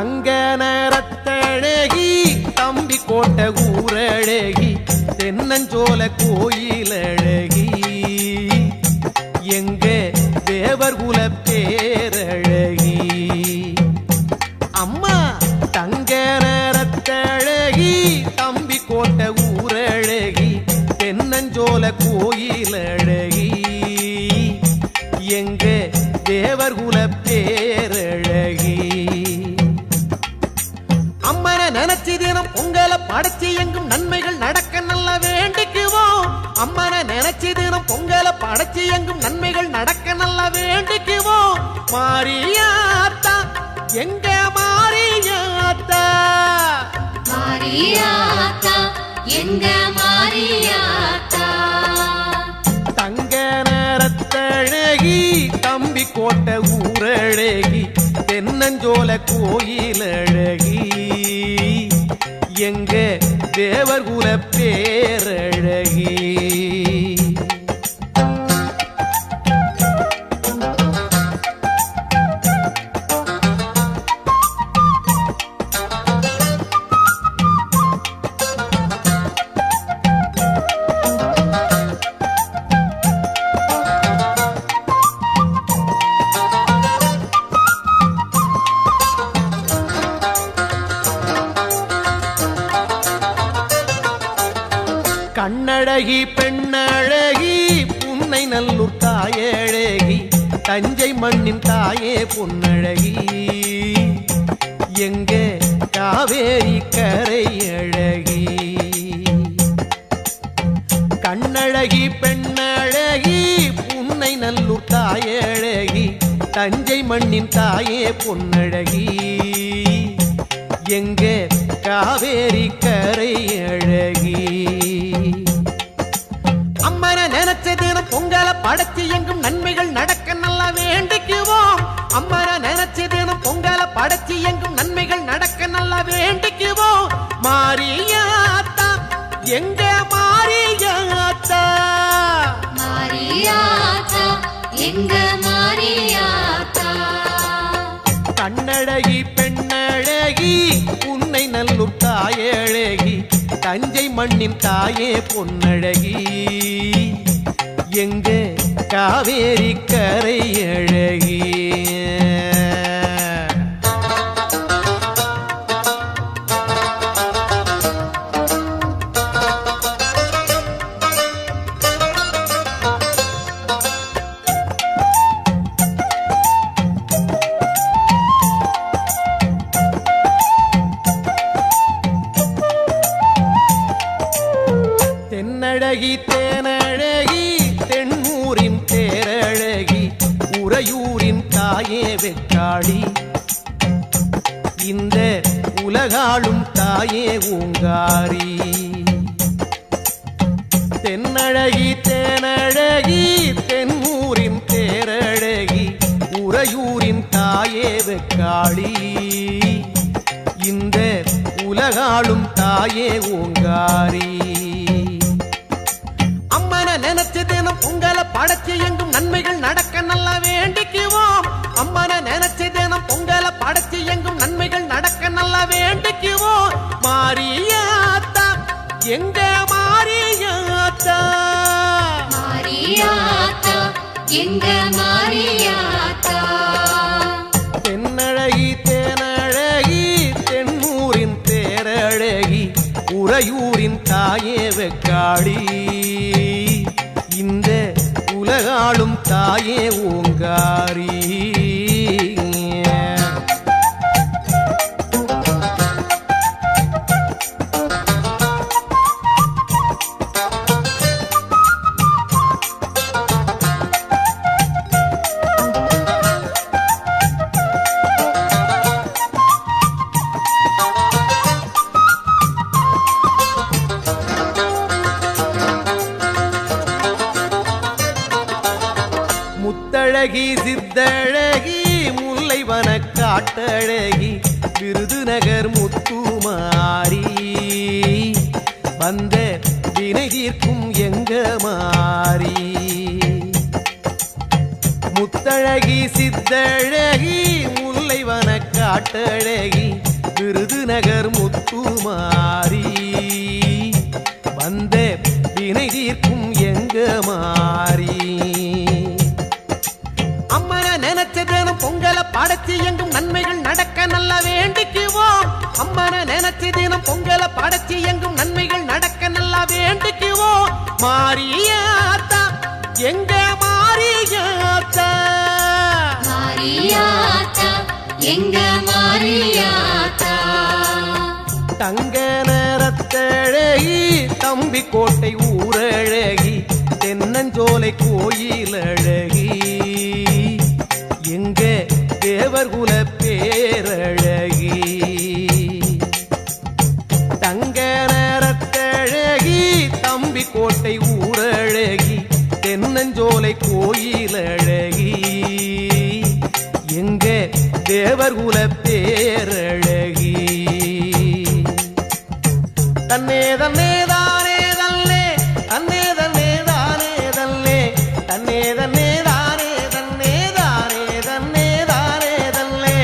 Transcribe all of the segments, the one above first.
தங்க நேரத்தழகி தம்பி கோட்டை ஊரழகி தென்னஞ்சோல கோயில் அழகி எங்க தேவர் குல பேரழகி அம்மா தங்க நேரத்தழகி தம்பி கோட்டை ஊரழகி தென்னஞ்சோல கோயில் அழகி எங்க தேவர் குல பேரழகி அம்மனை நினைச்சு தினம் பொங்கலை படைச்சு எங்கும் நன்மைகள் நடக்க நல்ல வேண்டிக்குவோம் அம்மனை நினைச்சு தினம் பொங்கலை படைச்சு எங்கும் நன்மைகள் நடக்க நல்ல வேண்டிக்குவோம் மாரியாத்தா எங்க மாரியாத்தா மாரியாத்தா எங்க மாரியாத்தா தங்க நேரத்தழகி தம்பி கோட்டை ஊரழகி தென்னஞ்சோல கோயில் அழகி எங்க தேவர் குல பேரழகி கண்ணழகி பெண்ணழகி புன்னை நல்லூர் தாயழகி தஞ்சை மண்ணின் தாயே பொன்னழகி எங்க காவேரி கரை அழகி கண்ணழகி பெண்ணழகி புன்னை நல்லூர் தாயழகி தஞ்சை மண்ணின் தாயே பொன்னழகி எங்க காவேரி கரை அழகி அம்மனை நினைச்ச தினம் பொங்கலை படைச்சு எங்கும் நன்மைகள் நடக்க நல்லா வேண்டிக்குவோம் அம்மனை நினைச்ச தினம் பொங்கலை படைச்சு எங்கும் நன்மைகள் நடக்க நல்லா வேண்டிக்குவோம் மாரியாத்தா எங்க மாரியாத்தா மாரியாத்தா எங்க மாரியாத்தா கண்ணழகி பெண்ணழகி உன்னை நல்லூர் தாயழகி தஞ்சை மண்ணின் தாயே பொன்னழகி எங்க காவேரி கரை அழகி தென்னழகி தேனழகி தென்னூரின் தேரழகி உறையூரின் தாயே வெக்காளி இந்த உலகாளும் தாயே ஓங்காரி தென்னழகி தேனழகி தென்னூரின் தேரழகி உறையூரின் தாயே வெக்காளி இந்த உலகாளும் தாயே ஓங்காரி நினைச்சு தினம் பொங்கலை படைச்சு எங்கும் நன்மைகள் நடக்க நல்லா வேண்டிக்குவோம் அம்மனை நினைச்சு தினம் பொங்கலை படைச்சு எங்கும் நன்மைகள் நடக்க நல்லா வேண்டிக்குவோம் மாரியாத்தா எங்க மாரியாத்தா மாரியாத்தா எங்க மாரியாத்தா தென்னழகி தேனழகி தென்னூரின் தேரழகி உறையூரின் தாயே வெக்காளி இந்த உலகாளும் தாயே ஓங்காரி முத்தழகி சித்தழகி முல்லைவன காட்டழகி விருதுநகர் முத்துமாரி வந்த வினை தீர்க்கும் எங்க மாறி முத்தழகி சித்தழகி முல்லைவன காட்டழகி விருதுநகர் முத்துமாரி வந்த வினை தீர்க்கும் எங்க மாறி அம்மனை நினைச்ச தினம் பொங்கலை படைச்சி எங்கும் நன்மைகள் நடக்க நல்லா வேண்டிக்குவோம். அம்மனை நினைச்ச தினம் பொங்கலை படைச்சி எங்கும் நன்மைகள் நடக்க நல்லா வேண்டிக்குவோம். மாரியாத்தா எங்க மாரியாத்தா மாரியாத்தா எங்க மாரியாத்தா தங்க நிறத்தழகி தம்பி கோட்டை ஊரழகி தென்னஞ்சோலை கோயில் அழகி எங்க தேவர்குல பேரழகி தங்க நிறத்தழகி தம்பி கோட்டை ஊரழகி தென்னஞ்சோலை கோயில் அழகி எங்க தேவர்குல பேரழகி தன்னே தன்னே தானே தல்லே தன்னே தன்னே தானே தல்லே தன்னே தன்னே தானே தன்னே தானே தன்னே தானே தல்லே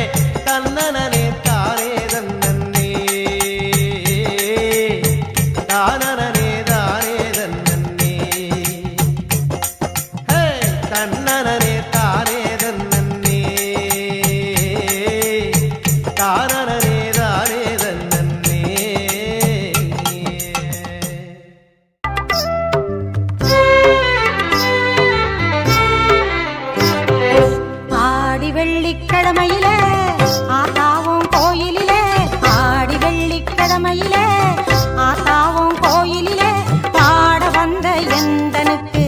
தன்னனே தானே தன்னே தானனே தானே தன்னே ஹே தன்னனே தானே தன்னே தானனே தானே தன்னே ஆடி வெள்ளிக்கிழமையிலே ஆத்தாவும் கோயிலிலே ஆடி வெள்ளிக்கிழமையிலே ஆத்தாவும் கோயிலிலே பாட வந்த எந்தனுக்கு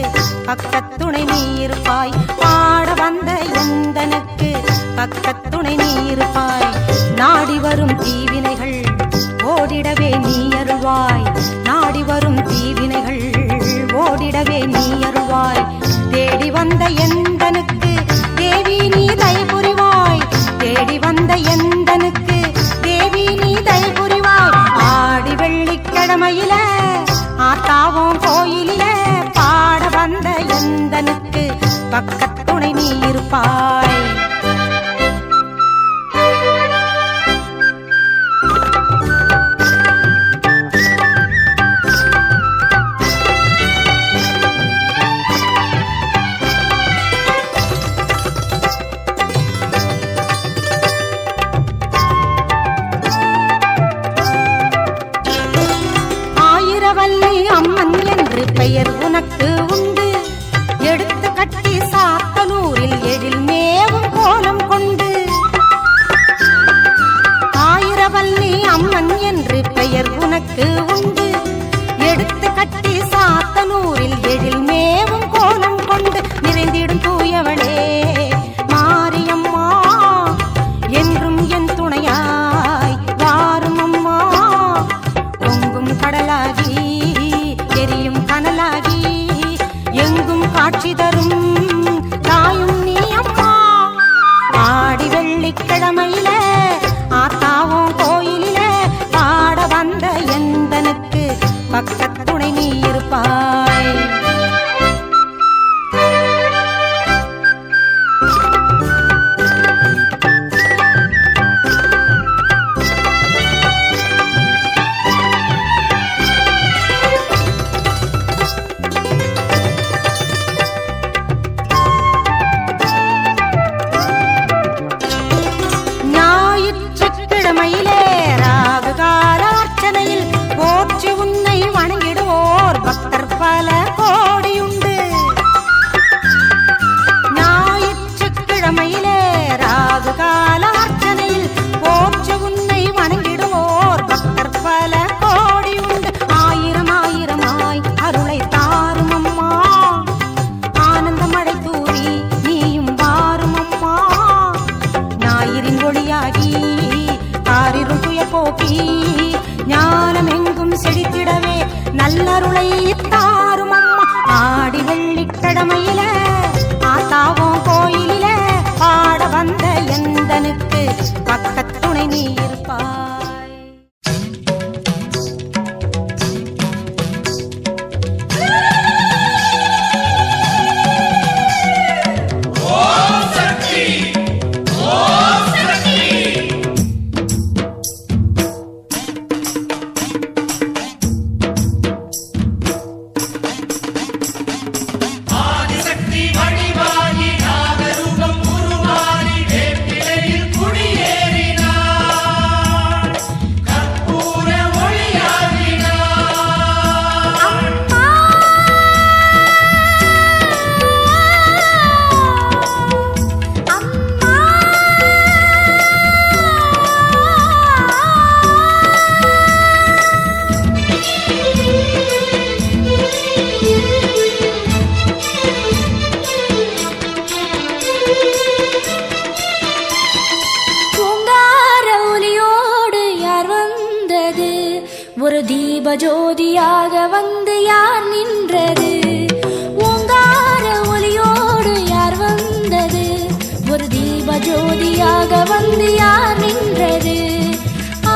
பக்கத்துணை நீ இருப்பாய் பாட வந்த எந்தனுக்கு பக்கத்துணை நீ இருப்பாய் நாடி வரும் தீவினைகள் ஓடிடவே நீ அருள்வாய் நாடி வரும் தீவினைகள் ஓடிடவே நீ அருள்வாய் தேடி வந்த எந்தனுக்கு தேவி நீ தயை புரிவாய் தேடி வந்த எந்தனுக்கு தேவி நீ தயை புரிவாய் ஆடி வெள்ளிக்கிழமையில ஆத்தாவும் கோயிலில பாட வந்த எந்தனுக்கு பக்கத்துணை நீ இருப்பாய் ஆயிரவல்லி அம்மன் என்று பெயர் உனக்கு உண்டு எடுத்து கட்டி சாத்தனூரில் எழில் மேவும் கோலம் கொண்டு ஆயிரவல்லி அம்மன் என்று பெயர் உனக்கு உண்டு எடுத்து கட்டி சாத்தனூரில் எழில் மேவும் கோலம் கொண்டு நிறைந்திடும் தூயவளே மாரியம்மா என்றும் என் துணையாய் வாரும் அம்மா பொங்கும் கடலாகி எரியும் கனலாகி எங்கும் காட்சி தரும் தாயும் நீ அம்மா ஆடி வெள்ளிக்கிழமையில ஆத்தாவும் கோயிலில பாட வந்த எந்தனுக்கு பக்கத்துணை நீ இருப்பாய் ஞாயிற்றுக்கிழமையிலே ராகுகால அர்ச்சனையில் போற்றி உன்னை வணங்கிடுவோர் பக்தர் பல கோடியுண்டு ஞாயிற்றுக்கிழமையிலே ராகுகால அர்ச்சனையில் போற்றி உன்னை வணங்கிடுவோர் பக்தர் பல கோடியுண்டு ஆயிரம் ஆயிரமாய் அருளை தாரும் அம்மா ஆனந்த மழை தூவி நீயும் வாரும் அம்மா ஞாயிறின் ஒளியாகி காரிரும் துயர் போக்கி ஞானம் எங்கும் செழித்திடவே நல்லருளை தாரும் அம்மா ஆடி வெள்ளிக்கிழமையில ஆத்தாவும் கோயிலில பாட வந்த எந்தனுக்கு பக்கத்துணை நீ இருப்பாய் Oh! ஜோதியாக வந்து யார் நின்றது? ஓங்கார ஒலியோடு யார் வந்தது? ஒரு தீப ஜோதியாக வந்து யார் நின்றது?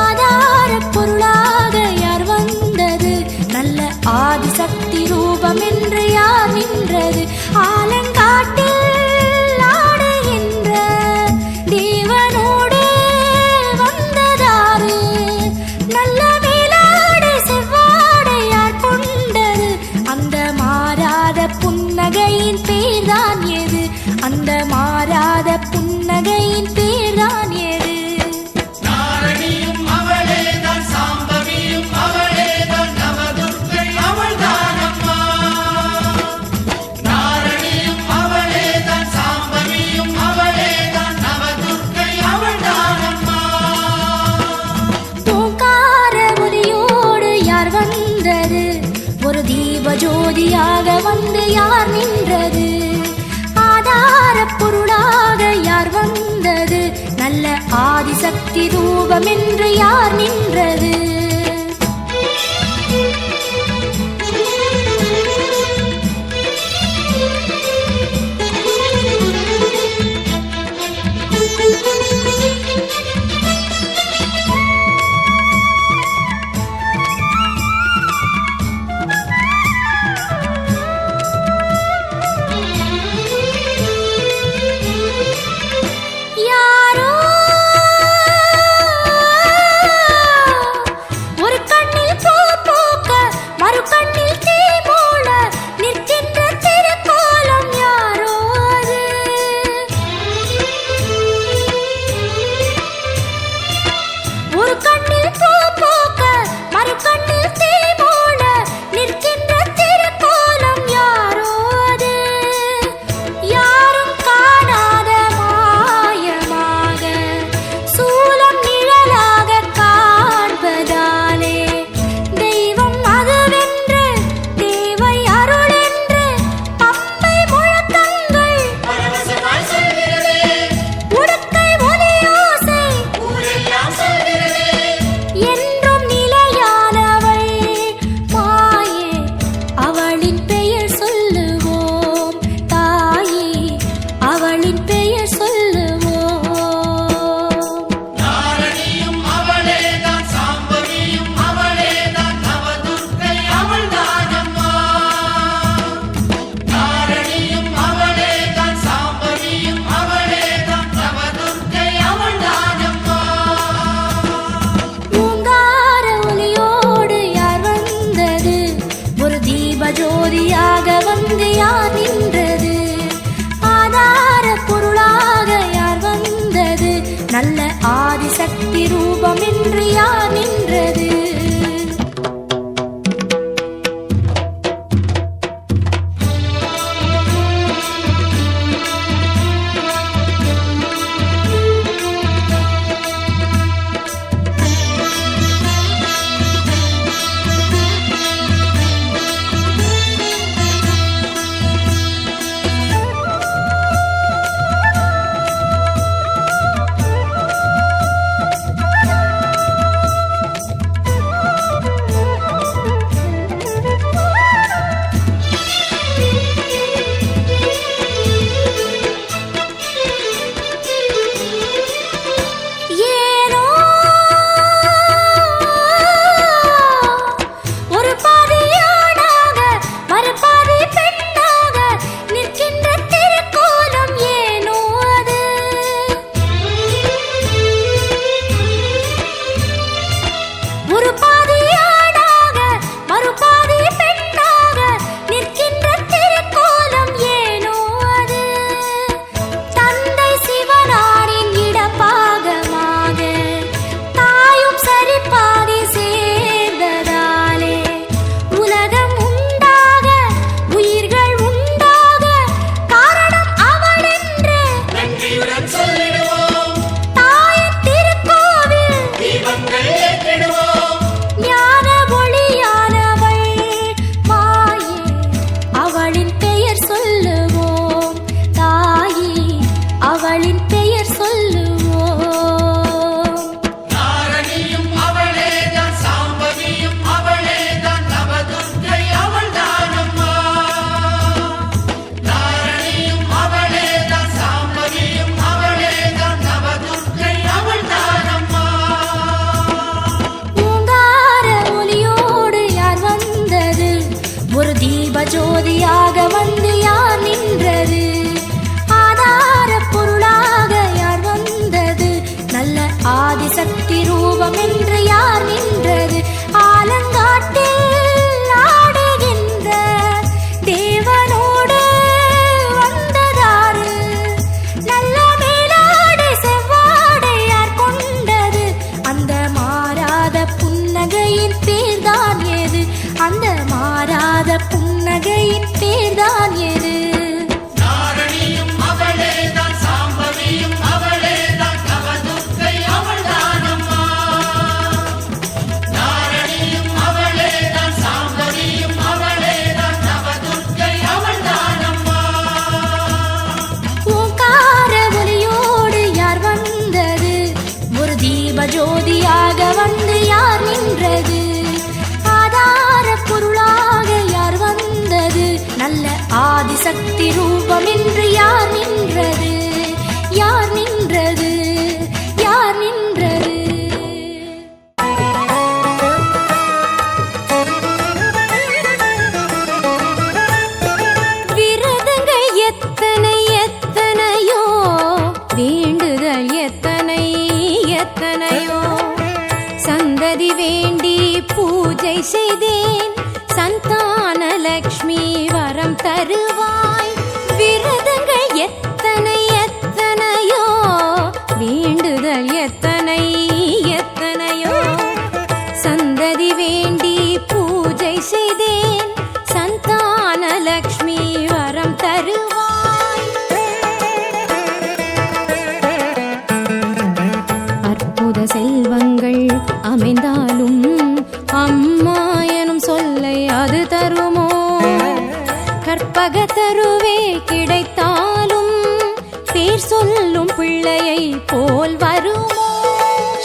ஆதார பொருளாக யார் வந்தது? நல்ல ஆதிசக்தி ரூபம் என்று யார் நின்றது? ஆலங்காட்டில் ஆடுகின்ற தேவனோடு வந்ததாறு? நல்ல மேலாடு செவ்வாடை யார் கொண்டது? அந்த மாறாத புன்னகையின் பேர்தான் எது? அந்த மாறாத புன்னகையின் பேர்தான் எது? நாரணியும் அவளேதான், சாம்பவியும் அவளேதான், நவதுர்க்கை அவள்தானம்மா. நாரணியும் அவளேதான், சாம்பவியும் அவளேதான், நவதுர்க்கை அவள்தானம்மா. ஓங்கார ஒலியோடு யார் வந்தது? ஒரு தீப ஜோதியாக வந்து யார் நின்றது? ஆதார பொருளாக யார் வந்தது? நல்ல ஆதிசக்தி ரூபம் என்று யார் நின்றது? யாரோ ஒரு கண்ணில் பூ பூக்க மறு கண்ணில் தீ மூள நிற்கின்ற திருக்கோலம் யாரோ அது? ஒரு கண்ணில் பூ பூக்க மறு கண்ணில் தீ மூள நிற்கின்ற திருக்கோலம் யாரோ அது? யாரும் காணாத மாயமாக சூலம் நிழலாக காண்பதாலே தெய்வம் அதுவென்று தேவை அருள் என்று பம்பை முழக்கங்கள் பரவசமாய் சொல்கிறதே, உடுக்கை ஒலியோசை ஊரெல்லாம் சொல்கிறதே. என்றும் நிலையானவள் மாயே அவளின் பெயர் சொல்லுவோம் தாயே அவளின் பெயர் சொல்லுவோம். நாரணியும் அவளேதான், சாம்பவியும் அவளேதான், நவதுர்க்கை அவள்தானம்மா. நாரணியும் அவளேதான், சாம்பவியும் அவளேதான், நவதுர்க்கை அவள்தானம்மா. பூங்கார ஒலியோடு யார் வந்தது? ஒரு தீப ஜோதியாக வந்து யார் நின்றது? ஆதார பொருளாக யார் வந்தது? நல்ல ஆதிசக்தி ரூபம் என்று யார் நின்றது? ஏனோ ஒரு பாதி ஆணாக மறுபாதி பெண்ணாக நிற்கின்ற திருக்கோலம் ஏனோ அது? ஒரு பாதி ஆணாக மறுபாதி பெண்ணாக நிற்கின்ற திருக்கோலம் ஏனோ அது? தந்தை சிவனாரின் இடப்பாகமாக தாயும் சரிபாதி சேர்ந்ததாலே உலகம் உண்டாக உயிர்கள் உண்டாக காரணம் அவள் என்று நன்றியுடன் சொல்லிடுவோம், தாயின் திருக்கோவில் தீபங்கள் ஏற்றிடுவோம். ஞான ஒளியானவள் மாயே அவளின் பெயர் சொல்லுவோம் தாயே அவளின் பெயர் சொல்லுவோம். நாரணியும் அவளேதான், சாம்பவியும் அவளேதான், ஆதிசக்தி ரூபம் என்று யார் நின்றது, யார் நின்றது, யார் நின்றது? விரதங்கள் எத்தனை எத்தனையோ, வேண்டுதல் எத்தனை எத்தனையோ, சந்ததி வேண்டி பூஜை செய்தேன், சந்தான லக்ஷ்மி வரம் தருவாய். விரதங்கள் எத்தனை எத்தனையோ, வேண்டுதல் எத்தனை எத்தனையோ, சந்ததி வேண்டி பூஜை செய்தேன், சந்தான லக்ஷ்மி வரம் தருவாய். அற்புத செல்வங்கள் அமைந்தாலும் அம்மா எனும் சொல்லை அது தருமோ? கற்பக தருவே கிடைத்தாலும் பேர் சொல்லும் பிள்ளையை போல் வருமோ?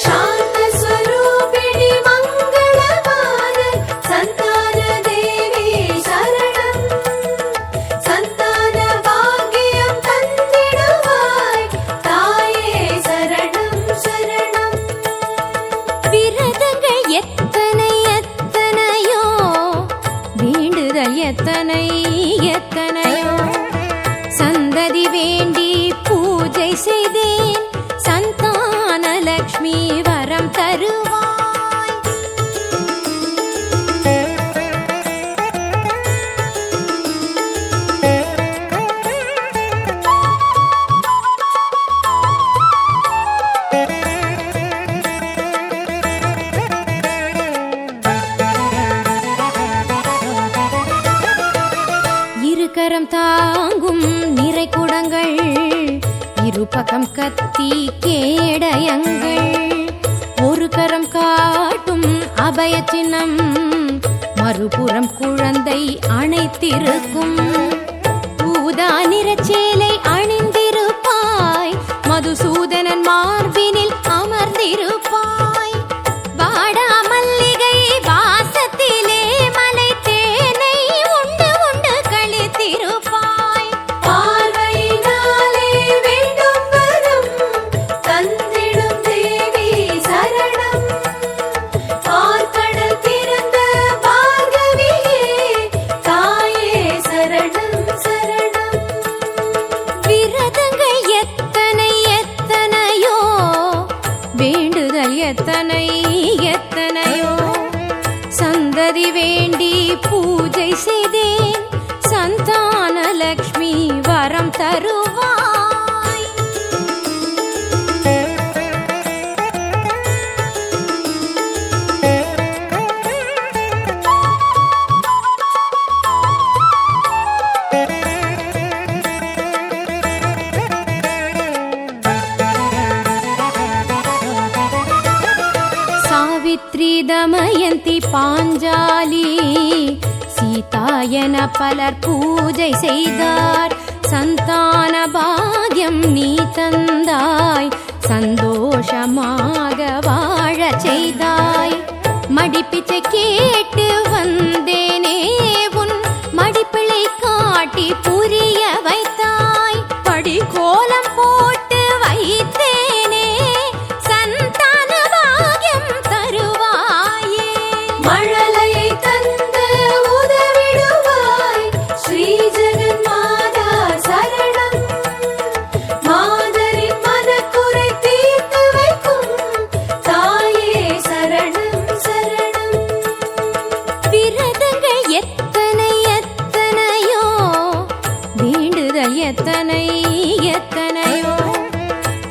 சாந்த ஸ்வரூபிணி மங்களமான சந்தான தேவி சரணம், சந்தான பாக்கியம் தந்திடுவாய் தாயே சரணம் சரணம். விரதங்கள் எத்தனை எத்தனையோ, வேண்டுதல் எத்தனை எத்தனையோ, சந்ததி வேண்டி பூஜை செய்தேன், சந்தான லக்ஷ்மி வரம் தருவாய். இருகரம் தாங்கும் நிறை குடங்கள், இருபக்கம் கத்தி கேடயங்கள், ஒரு கரம் காட்டும் அபய சின்னம், மறுபுறம் குழந்தை அணைத்திருக்கும். ஊதா நிறச்சேலை அணிந்திருப்பாய், மதுசூதனன் மார்பினில் அமர்ந்திருப்பாய். வாடா மல்லிகை வாசத்திலே மலை தேனை உண்டு உண்டு கழித்திருப்பாய். பார்வையினாலே வேண்டும் வரம் தந்திடும் தேவி சரணம், பார்க்கடல் திறந்த பார்கவியே தாயே சரணம் சரணம். விரதங்கள் எத்தனை எத்தனையோ, வேண்டுதல் எத்தனை எத்தனையோ, சந்ததி வேண்டி பூஜை செய்தேன், சந்தான லக்ஷ்மி வரம் தருவாய். சாவித்ரி தமயந்தி பாஞ்சாலி சீதா என பலர் பூஜை செய்தார், சந்தான பாக்யம் நீ தந்தாய், சந்தோஷமாக வாழச் செய்தாய். மடிப்பிச்சை கேட்டு வந்தேனே, உன் மடிப்பிளை காட்டி புரிய வைத்தாய். படி கோலம் போட்டு வைத்தேனே, சந்தான பாக்யம் தருவாயே. மழலையை தந்து உதவிடுவாய் ஸ்ரீ ஜெகன்மாதா சரணம், மாதரின் மனக்குறை தீர்த்து வைக்கும் தாயே சரணம் சரணம். விரதங்கள் எத்தனை எத்தனையோ, வேண்டுதல் எத்தனை எத்தனையோ,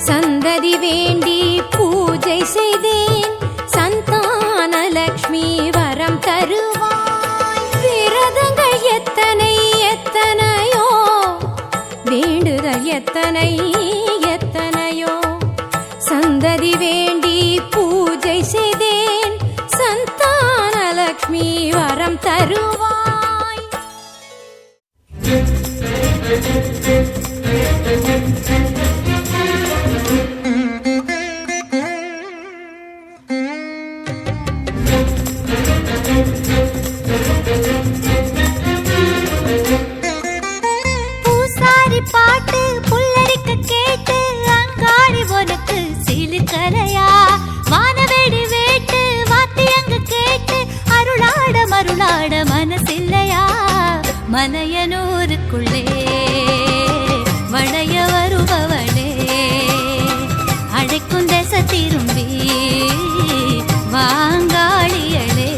சந்ததி வேண்டி பூஜை செய்தேன், சந்தான லக்ஷ்மி வரம் தருவாய். விரதங்கள் எத்தனை எத்தனையோ, வேண்டுதல் எத்தனை எத்தனையோ, சந்ததி வேண்டி பூஜை செய்தேன், சந்தான லக்ஷ்மி வரம் தருவாய். மலையனூருக்குள்ளே வளைய வருபவளே அழைக்கும் திசை திரும்பி வாங்காளியளே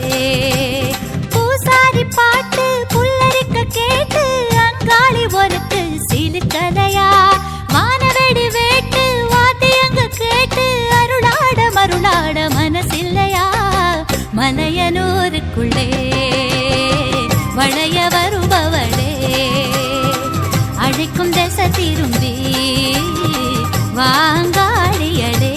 பூசாரி பாட்டு புல்லரிக்க கேட்டு அங்காளி ஒருக்கு சிலுக்கதையா வானவெடி வேட்டு வாத்தியங்க கேட்டு அருளாட மருளாட மனசில்லையா மலையனூருக்குள்ளே வளைய வருபவளே அழைக்கும் திசை திரும்பி வாங்காளியளே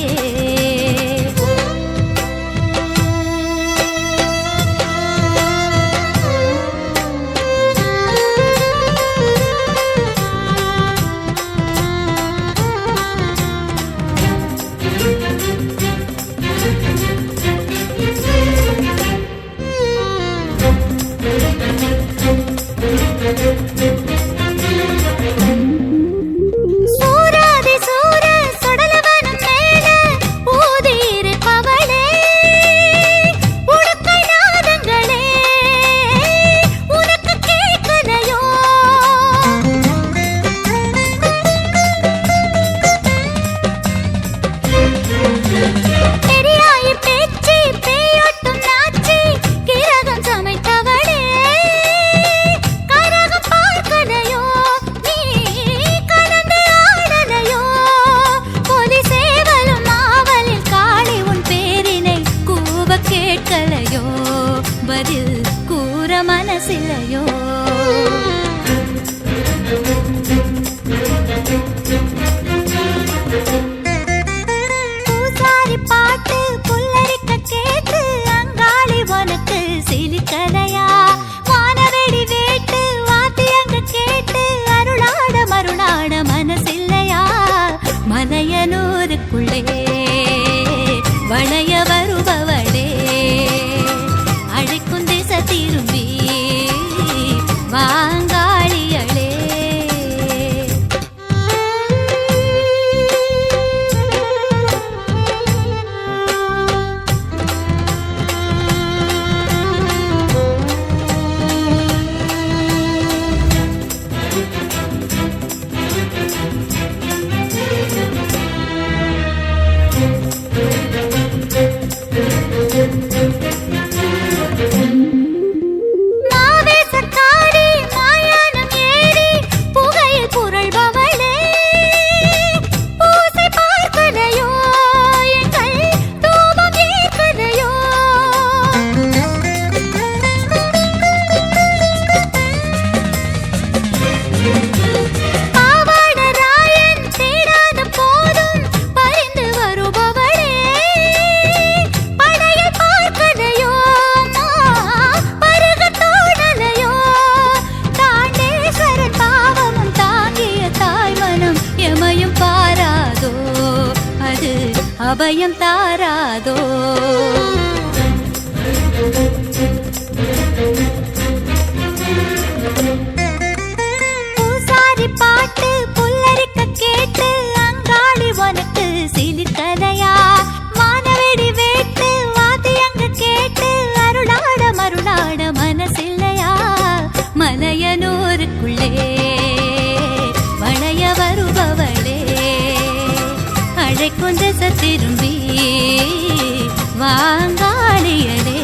சூராதி சூர சுடலவனம் மேல ஊதியிருப்பவளே உடுக்கை நாதங்களே உனக்கு கேட்கலையோ பெரியாயி பேச்சு பேயோட்டும் நாச்சி கிரகம் சமைத்தவளே கரகம் பார்க்கலையோ நீ கலந்து ஆடலையோ பொலி சேவலும் நாவலில் காளி உன் பேரினை கூவ கேட்கலையோ பதில் கூற மனசில்லையோ பூசாரி பாட்டு புல்லரிக்க கேட்டு அங்காளி உனக்கு சிலுக்கதையா வானவெடி வேட்டு வாத்தியங்க கேட்டு அருளாட மருளாட மனசில்லையா மலையனூருக்குள்ளே வளைய வருபவளே அழைக்கும் திசை திரும்பி வாங்காளியளே மாவேசக்காரி மாயானம் ஏறி புகையில் புரள்பவளே பூசை பார்க்கலையோ எங்கள் தூபம் ஏற்கலையோ பாவாடராயன் தேடாத போதும் பறிந்து வருபவளே படையில் பார்க்கலையோ பருக தோணலையோ தாண்டேஸ்வரன் பாவமும் தாங்கிய தாய்மனம் எமையும் பாராதோ அது அபயம் தாராதோ பூசாரி பாட்டு புல்லரிக்க கேட்டு அங்காளி உனக்கு சிலுக்கதையா வானவெடி வேட்டு வாத்தியங்க கேட்டு அருளாட மருளாட மனசில்லையா மலையனூருக்குள்ளே வளைய வருபவளே அழைக்கும் திசை திரும்பி வாங்காளியளே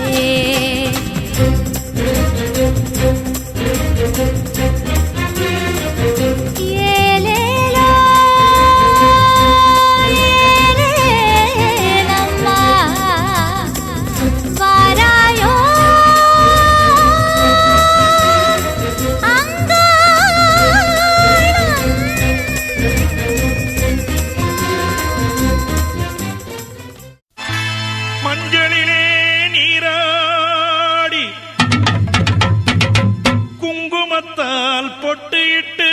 ஏலேலோ ஏலேலம்மா வாராயோ மஞ்சளிலே நீராடி குங்குமத்தால் பொட்டிட்டு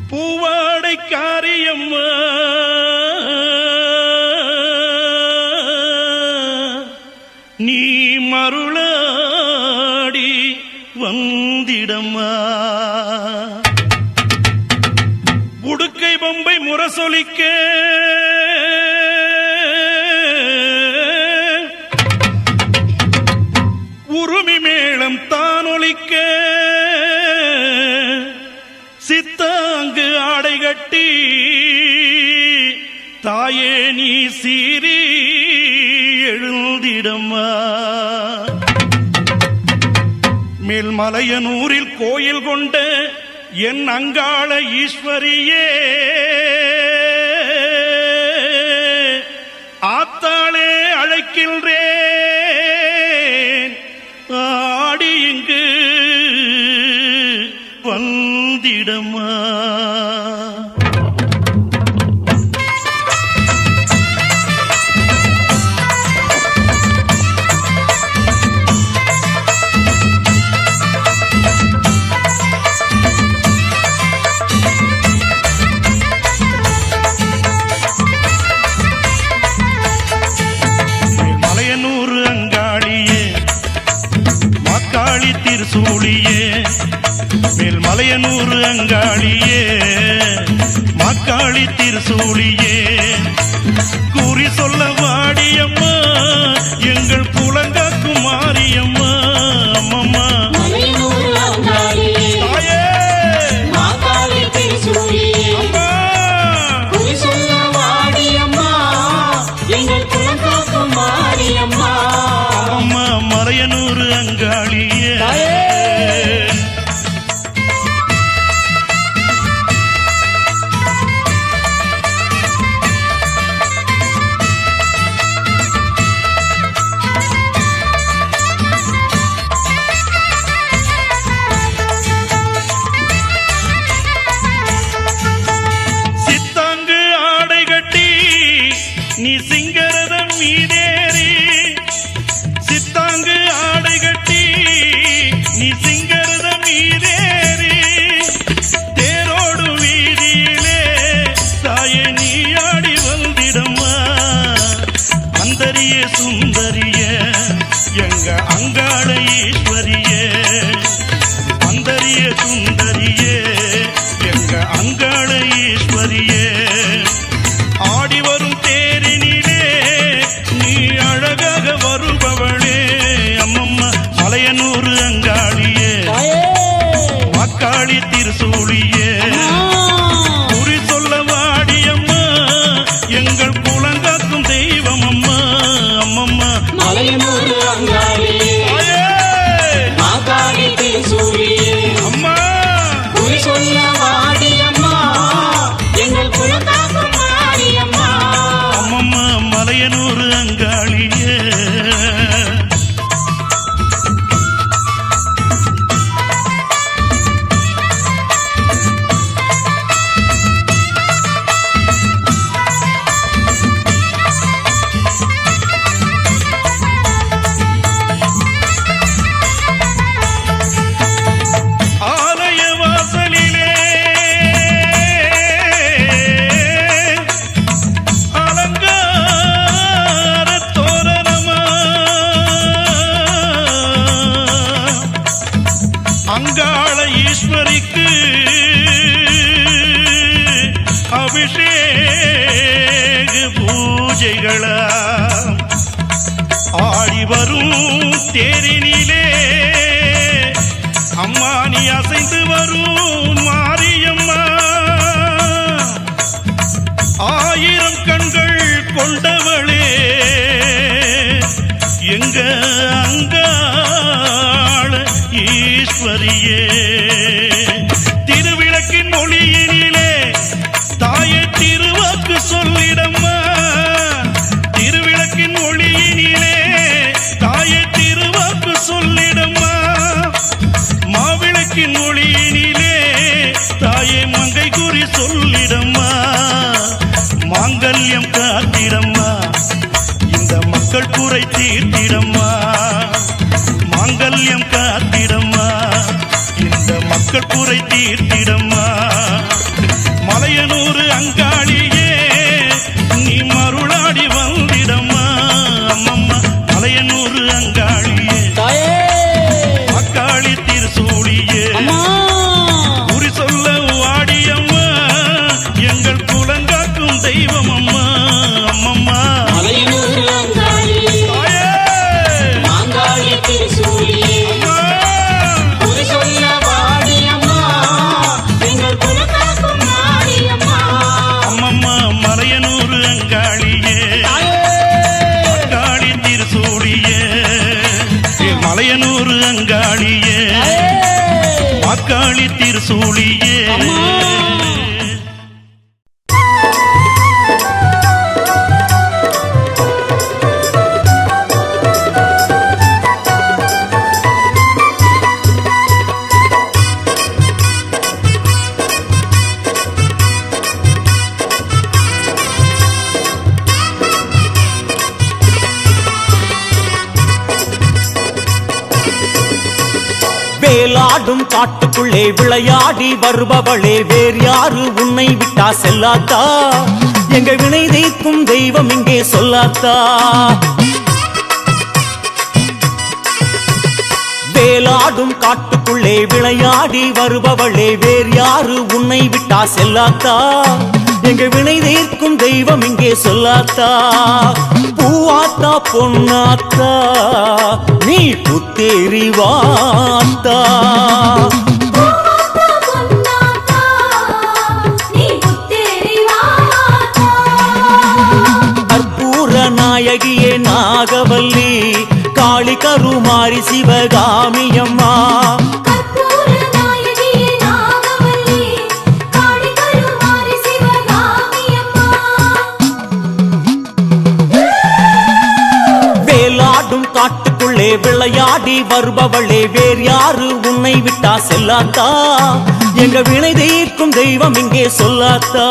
பூவாடை காரியம்மா நீ மருளாடி வந்திடம்மா உடுக்கை பொம்பை முரசொலிக்க குருமி மேளம் தான் ஒலிக்க சித்தாங்கு ஆடை கட்டி தாயே நீ சீறி எழுந்திடம்மா. மேல்மலையனூரில் கோயில் கொண்ட என் அங்காள ஈஸ்வரியே, ஆத்தாளே அழைக்கின்றேன் ஆடி இங்கு வந்திடம்மா. திருசூழியே மேல்மலையனூர் அங்காளியே மாக்காளி திருசூழியே கூறி சொல்ல வாடியம்மா எங்கள் புலங்காக்கும் மாரியம்மா. அம்மம்மா அம்மா மலையனூர் அங்காளியே. சித்தாங்கு ஆடை கட்டி நீ சிங்கரதம் மீதேறி, சித்தாங்கு ஆடை கட்டி நீ சிங்கரதம் மீதேறி, தேரோடு வீதியிலே தாயே நீ ஆடி வந்திடம்மா. அந்தரிய சுந்தரிய எங்க அங்காள ஈஸ்வரியே, அந்தரிய சுந்தரியே எங்க அங்காள ஈஸ்வரியே, ஆடி வரும் தேரினிலே நீ அழகாக வருபவளே. அம்மம்மா மலையனூர் அங்காளியே மாக்காளி திருசூழியே குறி சொல்ல வாடியம்மா எங்கள் குலங்காக்கும் தெய்வம் அம்மா. அம்மம்மா மலையனூர் அங்காளியே மாகாளி திருசூழியே அம்மா குறி சொல்ல வாடியம்மா எங்கள் குலங்காக்கும் மாரியம்மா. அம்மம்மா மலையனூர் அங்காளியே. ஆலய வாசலிலே அலங்கார தோரணமா, அங்காள ஈஸ்வரிக்கு அபிஷேக பூஜைகளா, ஆடி வரும் தேரினிலே அம்மா நீ அசைந்து வரும் மாரியம்மா. ஆயிரம் கண்கள் கொண்டவளே எங்க அங்காள ஈஸ்வரியே, திருவிளக்கின் ஒளியினிலே தாயை திருவாக்கு சொல்லிடம்மா. திருவிளக்கின் ஒளியினிலே தாயை திருவாக்கு சொல்லிடம்மா. மாவிளக்கின் ஒளியினிலே தாயே மங்கை குறி சொல்லிடம்மா. மாங்கல்யம் காத்திடம்மா இந்த மக்கள் குறை தீர்த்திடம்மா. மாங்கல்யம் காத்திடம்மா இந்த மக்கள் குறை தீர்த்திடம்மா. மலையனூர் அங்காளியே நீ மருளாடி வந்திடம்மா. அம்மம்மா மலையனூர் அங்காளியே அக்காளி திருசூழியே குறி சொல்ல வாடியம்மா எங்கள் குலங்காக்கும் தெய்வம் அம்மா. அம்மம்மா மலையனூர் அங்காளியே மாகாளி திருசூழியே திரிசூலியே வேலாடும் காட்டுக்குள்ளே விளையாடி வருபவளே வேறு யாரு உன்னை விட்டா செல்லாத்தா எங்க வினை தீர்க்கும் தெய்வம் இங்கே சொல்லாத்தா வேலாடும் காட்டுக்குள்ளே விளையாடி வருபவளே வேறு யாரு உன்னை விட்டா செல்லாத்தா எங்க வினை தீர்க்கும் தெய்வம் இங்கே சொல்லாத்தா பூவாத்தா பொன்னாத்தா நீ புத்தேறிவாத்தா கற்பூர நாயகியே நாகவல்லி காளி கருமாரி சிவகாமியம்மா காட்டுக்குள்ளே விளையாடி வருபவளே வேறு யாரு உன்னை விட்டா செல்லாத்தா எங்க வினை தீர்க்கும் தெய்வம் இங்கே சொல்லாத்தா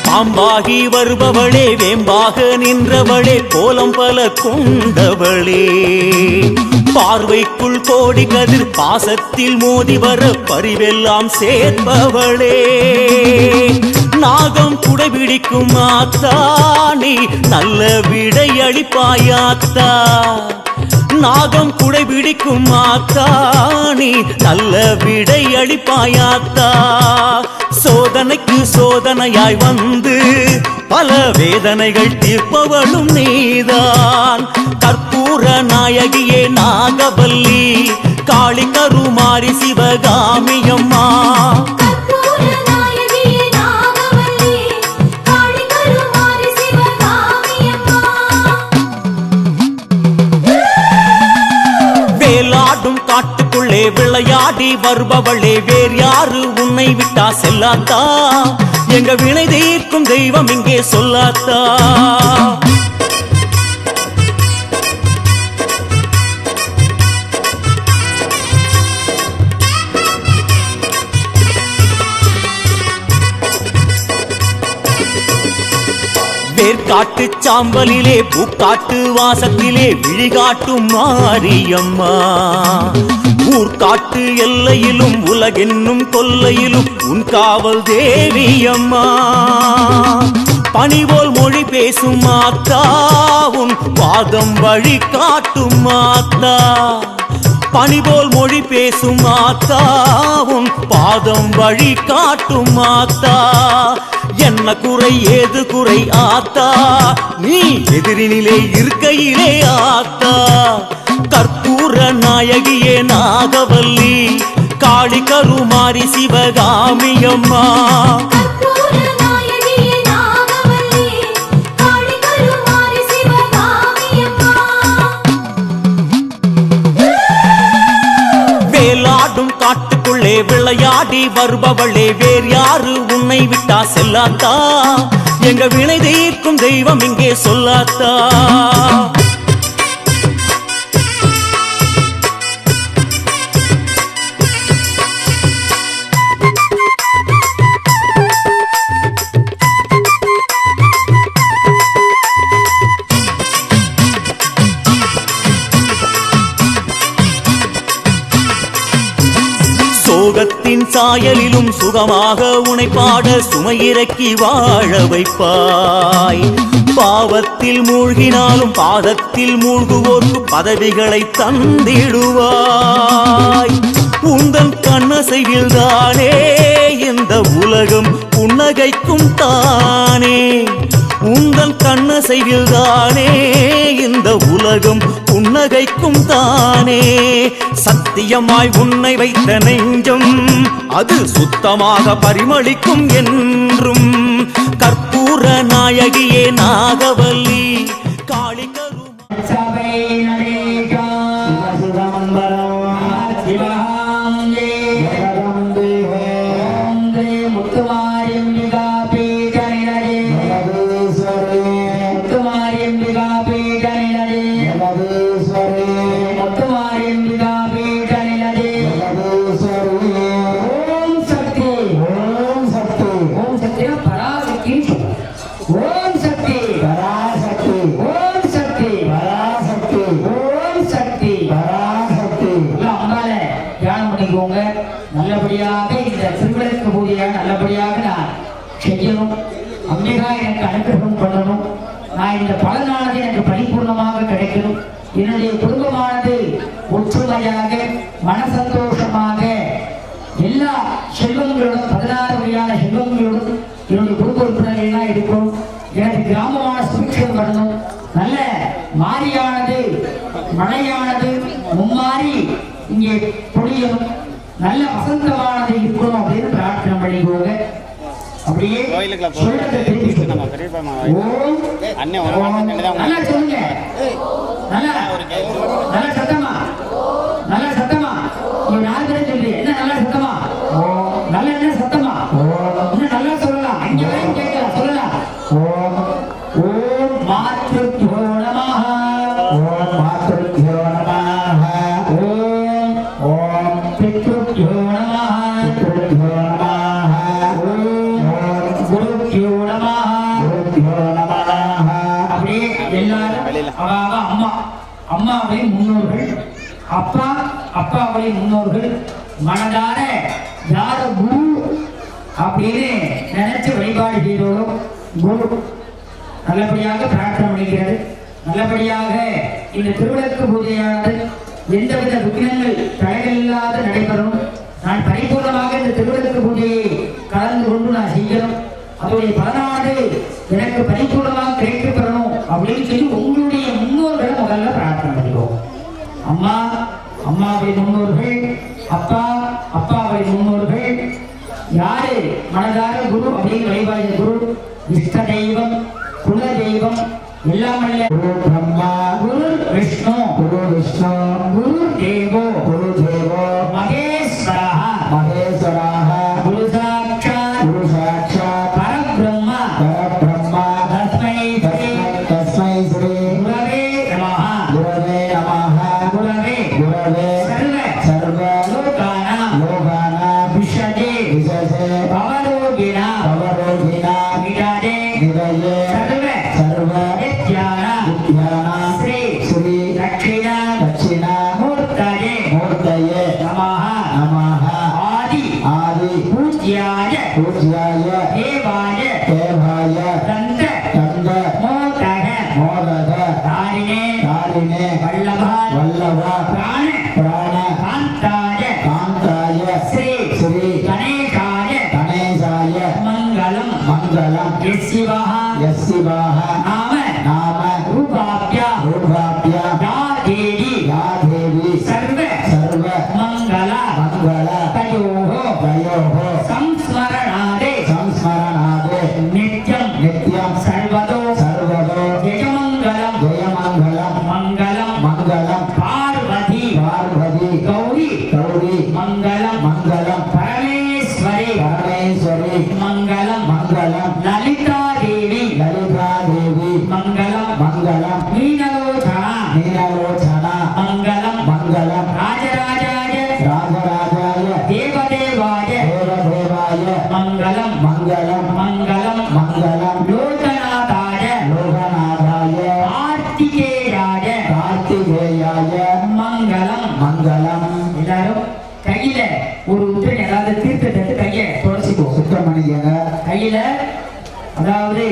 பாம்பாகி வருபவளே வேம்பாக நின்றவளே கோலம் பல கொண்டவளே பார்வைக்குள் கோடி கதிர் பாசத்தில் மோதி வர பரிவெல்லாம் சேர்ப்பவளே நாகம் குடைபிடிக்கும் ஆத்தா நீ நல்ல விடை அளிப்பாயாத்தா நாகம் குடைபிடிக்கும் ஆத்தா நீ நல்ல விடை அளிப்பாயாத்தா சோதனைக்கு சோதனையாய் வந்து பல வேதனைகள் தீர்ப்பவளும் நீதான் கற்பூர நாயகியே நாகவல்லி காளி கருமாரி சிவகாமியம்மா வேலாடும் காட்டுக்குள்ளே விளையாடி வருபவளே வேறு யாரு உன்னை விட்டா செல்லாத்தா எங்க வினை தீர்க்கும் தெய்வம் இங்கே சொல்லாத்தா வேர்காட்டு சாம்பலிலே பூக்காட்டு வாசத்திலே விழிகாட்டும் மாரியம்மா ஊர்காட்டு எல்லையிலும் உலகென்னும் கொல்லையிலும் உன் காவல் தேவியம்மா பணிபோல் மொழி பேசும் மாத்தா உன் பாதம் வழி காட்டும் மாத்தா பணிபோல் மொழி பேசும் மாத்தா உன் பாதம் வழி காட்டும் மாத்தா என்ன குறை ஏது குறை ஆத்தா நீ எதிரினிலே இருக்கையிலே ஆத்தா கற்பூர நாயகியே நாகவல்லி காளி கருமாரி சிவகாமியம்மா வேலாடும் காட்டுக்குள்ளே விளையாடி வருபவளே வேறு யாரு உன்னை விட்டா செல்லாத்தா எங்க வினை தீர்க்கும் தெய்வம் இங்கே சொல்லாத்தா சோகத்தின் சாயலிலும் சுகமாக உனை பாட சுமையிறக்கி வாழ வைப்பாய் பாவத்தில் மூழ்கினாலும் பாதத்தில் மூழ்குவோர்க்கு பதவிகளை தந்திடுவாய் உந்தன் கண்ணசைவில் தானே இந்த உலகம் புன்னகைக்கும் தானே உந்தன் கண்ணசைவில் தானே இந்த உலகம் புன்னகைக்கும் தானே. சத்தியமாய் உன்னை வைத்த நெஞ்சம் அது சுத்தமாக பரிமளிக்கும் என்றும். கற்பூர நாயகியே நாகவல்லி காளி கரு நல்லபடியாக இந்த திருவிளக்கு பூஜையை நல்லபடியாக நான் செய்யணும். அம்பிகா எனக்கு அனுகிரகம் பண்ணணும். நான் இந்த பலனானது எனக்கு பரிபூர்ணமாக கிடைக்கணும். என்னுடைய குடும்பமானது ஒற்றுமையாக மனசந்தோஷமாக எல்லா செல்வங்களோடும் 16 வகையான செல்வங்களோடும் என்னுடைய குடும்ப உறுப்பினர்கள்லாம் இருக்கும். எனக்கு கிராமமான சுபிக்ஷம் வரணும். நல்ல மாரியானது மழையானது மும்மாறி இங்கே பொழியணும். நல்ல வசந்தமானது இருக்கணும் அப்படின்னு பிரார்த்தனை பண்ணிக்கோங்க. அப்படியே சொல்றதை திருப்பி சொல்லுங்க. நல்லா சொல்லுங்க. நல்லா சத்தமா நல்ல சத்தமா நீங்க 4 பேரும் சொல்லி என்ன நல்ல சத்தமா நல்ல என்ன சத்தமா இன்னும் நல்லா சொல்லலாம். அங்கே வரைக்கும் கேட்கலாம். சொல்லலாம். ஓம் மாத்ருத்யோ நமஹ. ஓம் மாத்ருத்யோ நமஹ. ஓம் பித்ருத்யோ நமஹ. பித்ருத்யோ நமஹ. ஓம் குருத்யோ நமஹ. குருத்யோ நமஹ. அப்படியே எல்லாரும் அம்மா அம்மாவின் முன்னோர்கள், அப்பா அப்பாவின் முன்னோர்கள் மனதார யார குரு அப்படின்னு நினைச்சு வழிபாடு செய்தோம். குரு நல்லபடியாக பிரார்த்தனை பண்ணிக்கிறது. நல்லபடியாக இந்த திருவிளக்கு பூஜையானது எந்தவித விக்னங்கள் தடைகள் இல்லாத நடைபெறும். நான் பரிபூர்ணமாக இந்த திருவிளக்கு பூஜையை கலந்து கொண்டு நான் செய்யணும். அதோடைய பலனானது எனக்கு பரிபூர்ணமாக கிடைக்கப்பெறணும் அப்படின்னு சொல்லி உங்களுடைய முன்னோர்களை முதல்ல பிரார்த்தனை பண்ணிக்கோங்க. அம்மா அம்மாவுடைய முன்னோர்கள், அப்பா அப்பாவுடைய முன்னோர்கள், யாரு மனதார குரு அப்படின்னு வழிபாடு குரு, இஷ்ட தெய்வம், குல தெய்வம் எல்லாம் அல்ல. குரு பிரம்மா, குரு விஷ்ணு, குரு விஷ்ணு, குரு தேவோ, குரு தேவோ மகேஸ்வரः, மகேஸ்வரः, குரு சாட்சாத், குரு சாட்சாத், பரபிரம்ம, பரபிரம்ம, தஸ்மை ஸ்ரீ, தஸ்மை ஸ்ரீ குரவே நமः, குரவே நமः, குரவே குரவே சர்வ சர்வ லோகானாம், லோகானாம் விஷஜே, விஷஜே பவரோகிணா, பவரோகிணா விடதே, விடதே சர்வ சர்வ வித்யானா, வித்யானா ஸ்ரீ ஸ்ரீ தட்சிணா, தட்சிணா மூர்த்தயே, மூர்த்தயே நமः, நமः ஆதி ஆதி பூஜ்யாய, பூஜ்யாய தேவாய, தேவாய தந்த தந்த மோதக, மோதக தாரிணே, தாரிணே வல்லப, வல்லப பிராண, பிராண காந்தாய, காந்தாய ஸ்ரீ ஸ்ரீ கணேசாய, கணேசாய மங்களம், மங்களம் யசிவஹ, யசிவஹ நாம, நாம ரூபாப்யா, ரூபாப்யா யா தேவி, யா தேவி சர்வ சர்வ மங்கள, மங்கள தயோஹோ, தயோஹோ சம்ஸ்மரணாதே, சம்ஸ்மரணாதே நித்யம், நித்யம் சர்வதோ, சர்வதோ ஜெயமங்கலம், ஜெயமங்கலம் மங்களம், மங்களம் பார்வதி, பார்வதி கௌரி, கௌரி மங்களம், மங்களம் பரமேஸ்வரி, பரமேஸ்வரி மங்களம், மங்களம் லலிதா தேவி, லலிதா தேவி மங்களம், மங்களம் மீனலோச்சனா, மீனலோச்சனா மங்களம், மங்களம் ராஜராஜாய, ராஜராஜாய தேவதேவாய, தேவதேவாய மங்களம், மங்களம், மங்களம், மங்களம் லோகநாதாய, லோகநாதாய கார்த்திகேயாய, கார்த்திகேயாய மங்களம், மங்களம். எல்லாரும் கையில ஒரு உத்திரை ஏதாவது தீர்த்தத்தை கையை தொடச்சிக்கோ, சுத்தம் பண்ணிக்கங்க. கையில அதாவது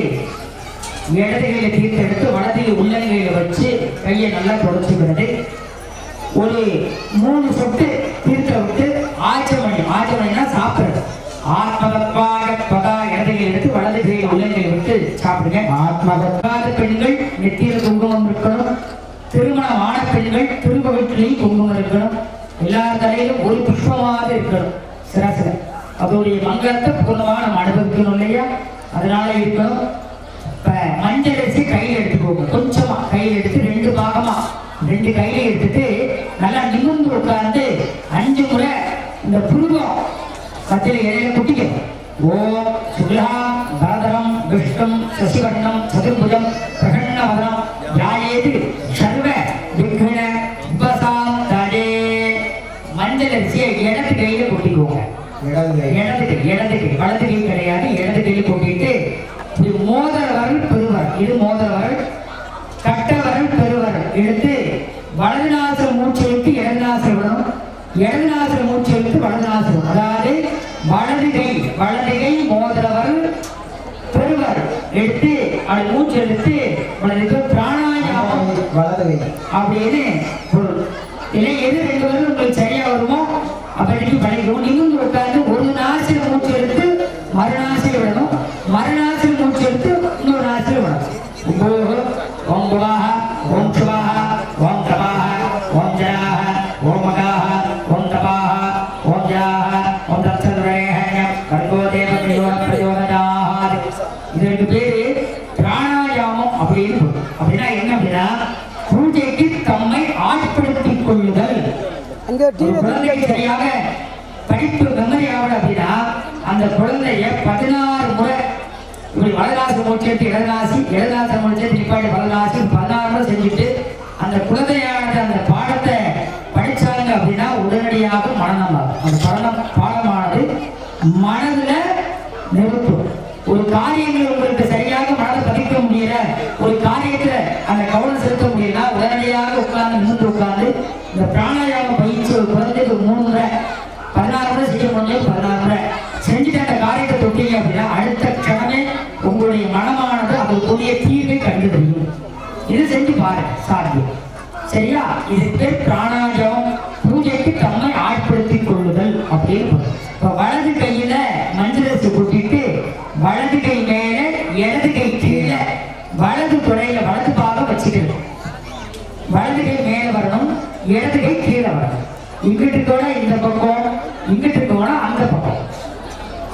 இடது கையில தீர்த்தம் எடுத்து வலது உள்ளங்கையில வச்சு கையை நல்லா தொடச்சுக்கிறது. ஒரு 3 சொட்டு தீர்த்தம் விட்டு ஆச்சமணி, ஆச்சமணினா சாப்பிடுறது. ஆத்மதத்வாக பதா இடது கையில் எடுத்து வலது கையில் உள்ளங்கையில விட்டு சாப்பிடுங்க. ஆத்ம திரும்பகத்திலையும் குங்குமம் இருக்கணும், எல்லார் தலையிலும் ஒரு புஷ்பமாக இருக்கணும் சிரசில். அதோடைய மங்களத்தை பூர்ணமாக நம்ம அனுபவிக்கணும் இல்லையா, அதனால இருக்கணும். இப்போ மஞ்சள் அரிசி கையில் எடுத்துக்கோங்க, கொஞ்சமா கையில் எடுத்து 2 பாகமா 2 கையில எடுத்துட்டு நல்லா நிமிர்ந்து உட்கார்ந்து 5 முறை இந்த புருவம் கத்தில இடையில குட்டிக்கணும். ஓம் சுக்லாம் பரதரம் விஷ்ணும் சசிவர்ணம் சதுர்புஜம் பிரகண்ணவதனம் யாயேது சர்வ விக்ன உபசாந்தரே. மஞ்சள் அரிசியை இடது கையில கொட்டிக்கோங்க, இடது கை வலது கை கிடையாது, இடது கையில கொட்டிட்டு இது மோதிர வரல் பெருவர், இது மோதிர வரல், கட்ட வரல் பெருவரல் எடுத்து வலது நாசில் மூச்சு இழுத்து இடது நாசில் விடணும், இடது நாசில் மூச்சு இழுத்து வலது நாசில் விடணும். அதாவது வலது கை மோதிர வரல் பெருவர் எடுத்து அது மூச்சு எடுத்து வலதுக்கு பிராணாயாமம் வலது கை அப்படின்னு பொருள். இல்லை எது 2 வரல் உங்களுக்கு சரியா வருமோ அப்படி பண்ணிக்கணும். நிமிர்ந்து உட்கார்ந்து ஒரு நாசில் மூச்சு எடுத்து மறுநாசில் விடணும், மறுநாசில் மூச்சு எடுத்து இன்னொரு நாசில் விடணும். ஓம் குவாஹ ஓம் சிவாஹ ஓம் தபாஹ ஓம் ஜனாஹ ஓம் மகாஹ ஓம் தபாஹ ஓம் ஜனாஹ ஓம் தத்சதுரேஹ கர்கோ தேவ பிரயோஜனாஹ. இதற்கு பேரு பிராணாயாமம் அப்படின்னு. அப்படின்னா என்ன அப்படின்னா பூஜைக்கு தம்மை ஆட்படுத்திக் கொள்ளுதல். சரியாக படிப்பு மெமரி ஆகணும் அப்படின்னா அந்த குழந்தைய 16 முறை இப்படி வலநாசி மூச்செடுத்து இடநாசி மூச்செடுத்து நிப்பாட்டி வலநாசி 16 முறை செஞ்சுட்டு அந்த குழந்தையானது அந்த பாடத்தை படிச்சாங்க அப்படின்னா உடனடியாக மனநமாகும். அந்த பாடமானது மனதுல நிறுத்தும். ஒரு காரியங்கள் உங்களுக்கு சரியாக மனதை பதிக்க முடியல, ஒரு காரியத்துல அந்த கவனம் செலுத்த முடியல, உடனடியாக உட்கார்ந்து நிமிர்ந்து உட்கார்ந்து இந்த பிராணாயாம பயிற்சி ஒரு குழந்தைக்கு 3 முறை 16 முறை செய்ய முடியும். 16 முறை செஞ்சுட்டு அந்த காரியத்தை தொட்டீங்க அப்படின்னா அடுத்த க்ஷணமே உங்களுடைய மனமானது அதற்குரிய தீர்வை கண்டுபிடிக்கும். இது செஞ்சு பாருங்க, சாத்தியம். சரியா? இது பேர் பிராணாயாமம், பூஜைக்கு தம்மை ஆட்படுத்திக் கொள்ளுதல் அப்படின்னு. இப்ப வலது கையில மஞ்சளரிசி கொட்டிட்டு வலது கை மேல இடது கை கீழே வலது துறையில வலது பாகம் வச்சுக்கணும். வலது கை மேல வரணும், இடது கை கீழே வரணும். இங்கிட்டு கூட இந்த பக்கம், இங்கிட்டு கூட அந்த பக்கம்.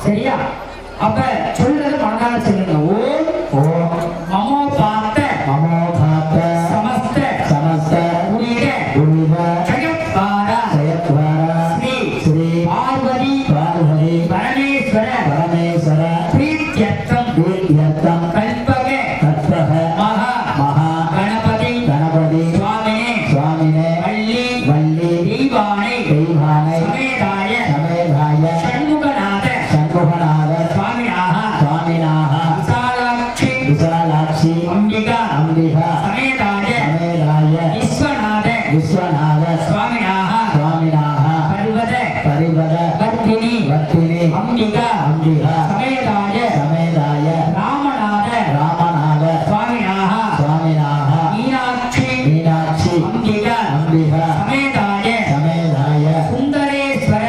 சரியா? அப்ப சொல்றது மனதால சொல்லுங்க. ஓம் ஓம் நமோ பார்த்த சமஸ்த உரிக ஜெயத்வார ஸ்ரீ பார்வதி பரமேஸ்வர பிரீத்யர்த்தம் கல்பக மகா கணபதி சுவாமினே வள்ளி தெய்வானை சமேதாய சண்முகநாத சுவாமினாக விசாலாட்சி அம்பிகா சமேதாய விஸ்வநாத சுவாமினாக பரிவத வர்த்தினி அம்பிகா சமேதாய ராமநாத சுவாமினாக மீனாட்சி அம்பிகா சமேதாய சுந்தரேஸ்வர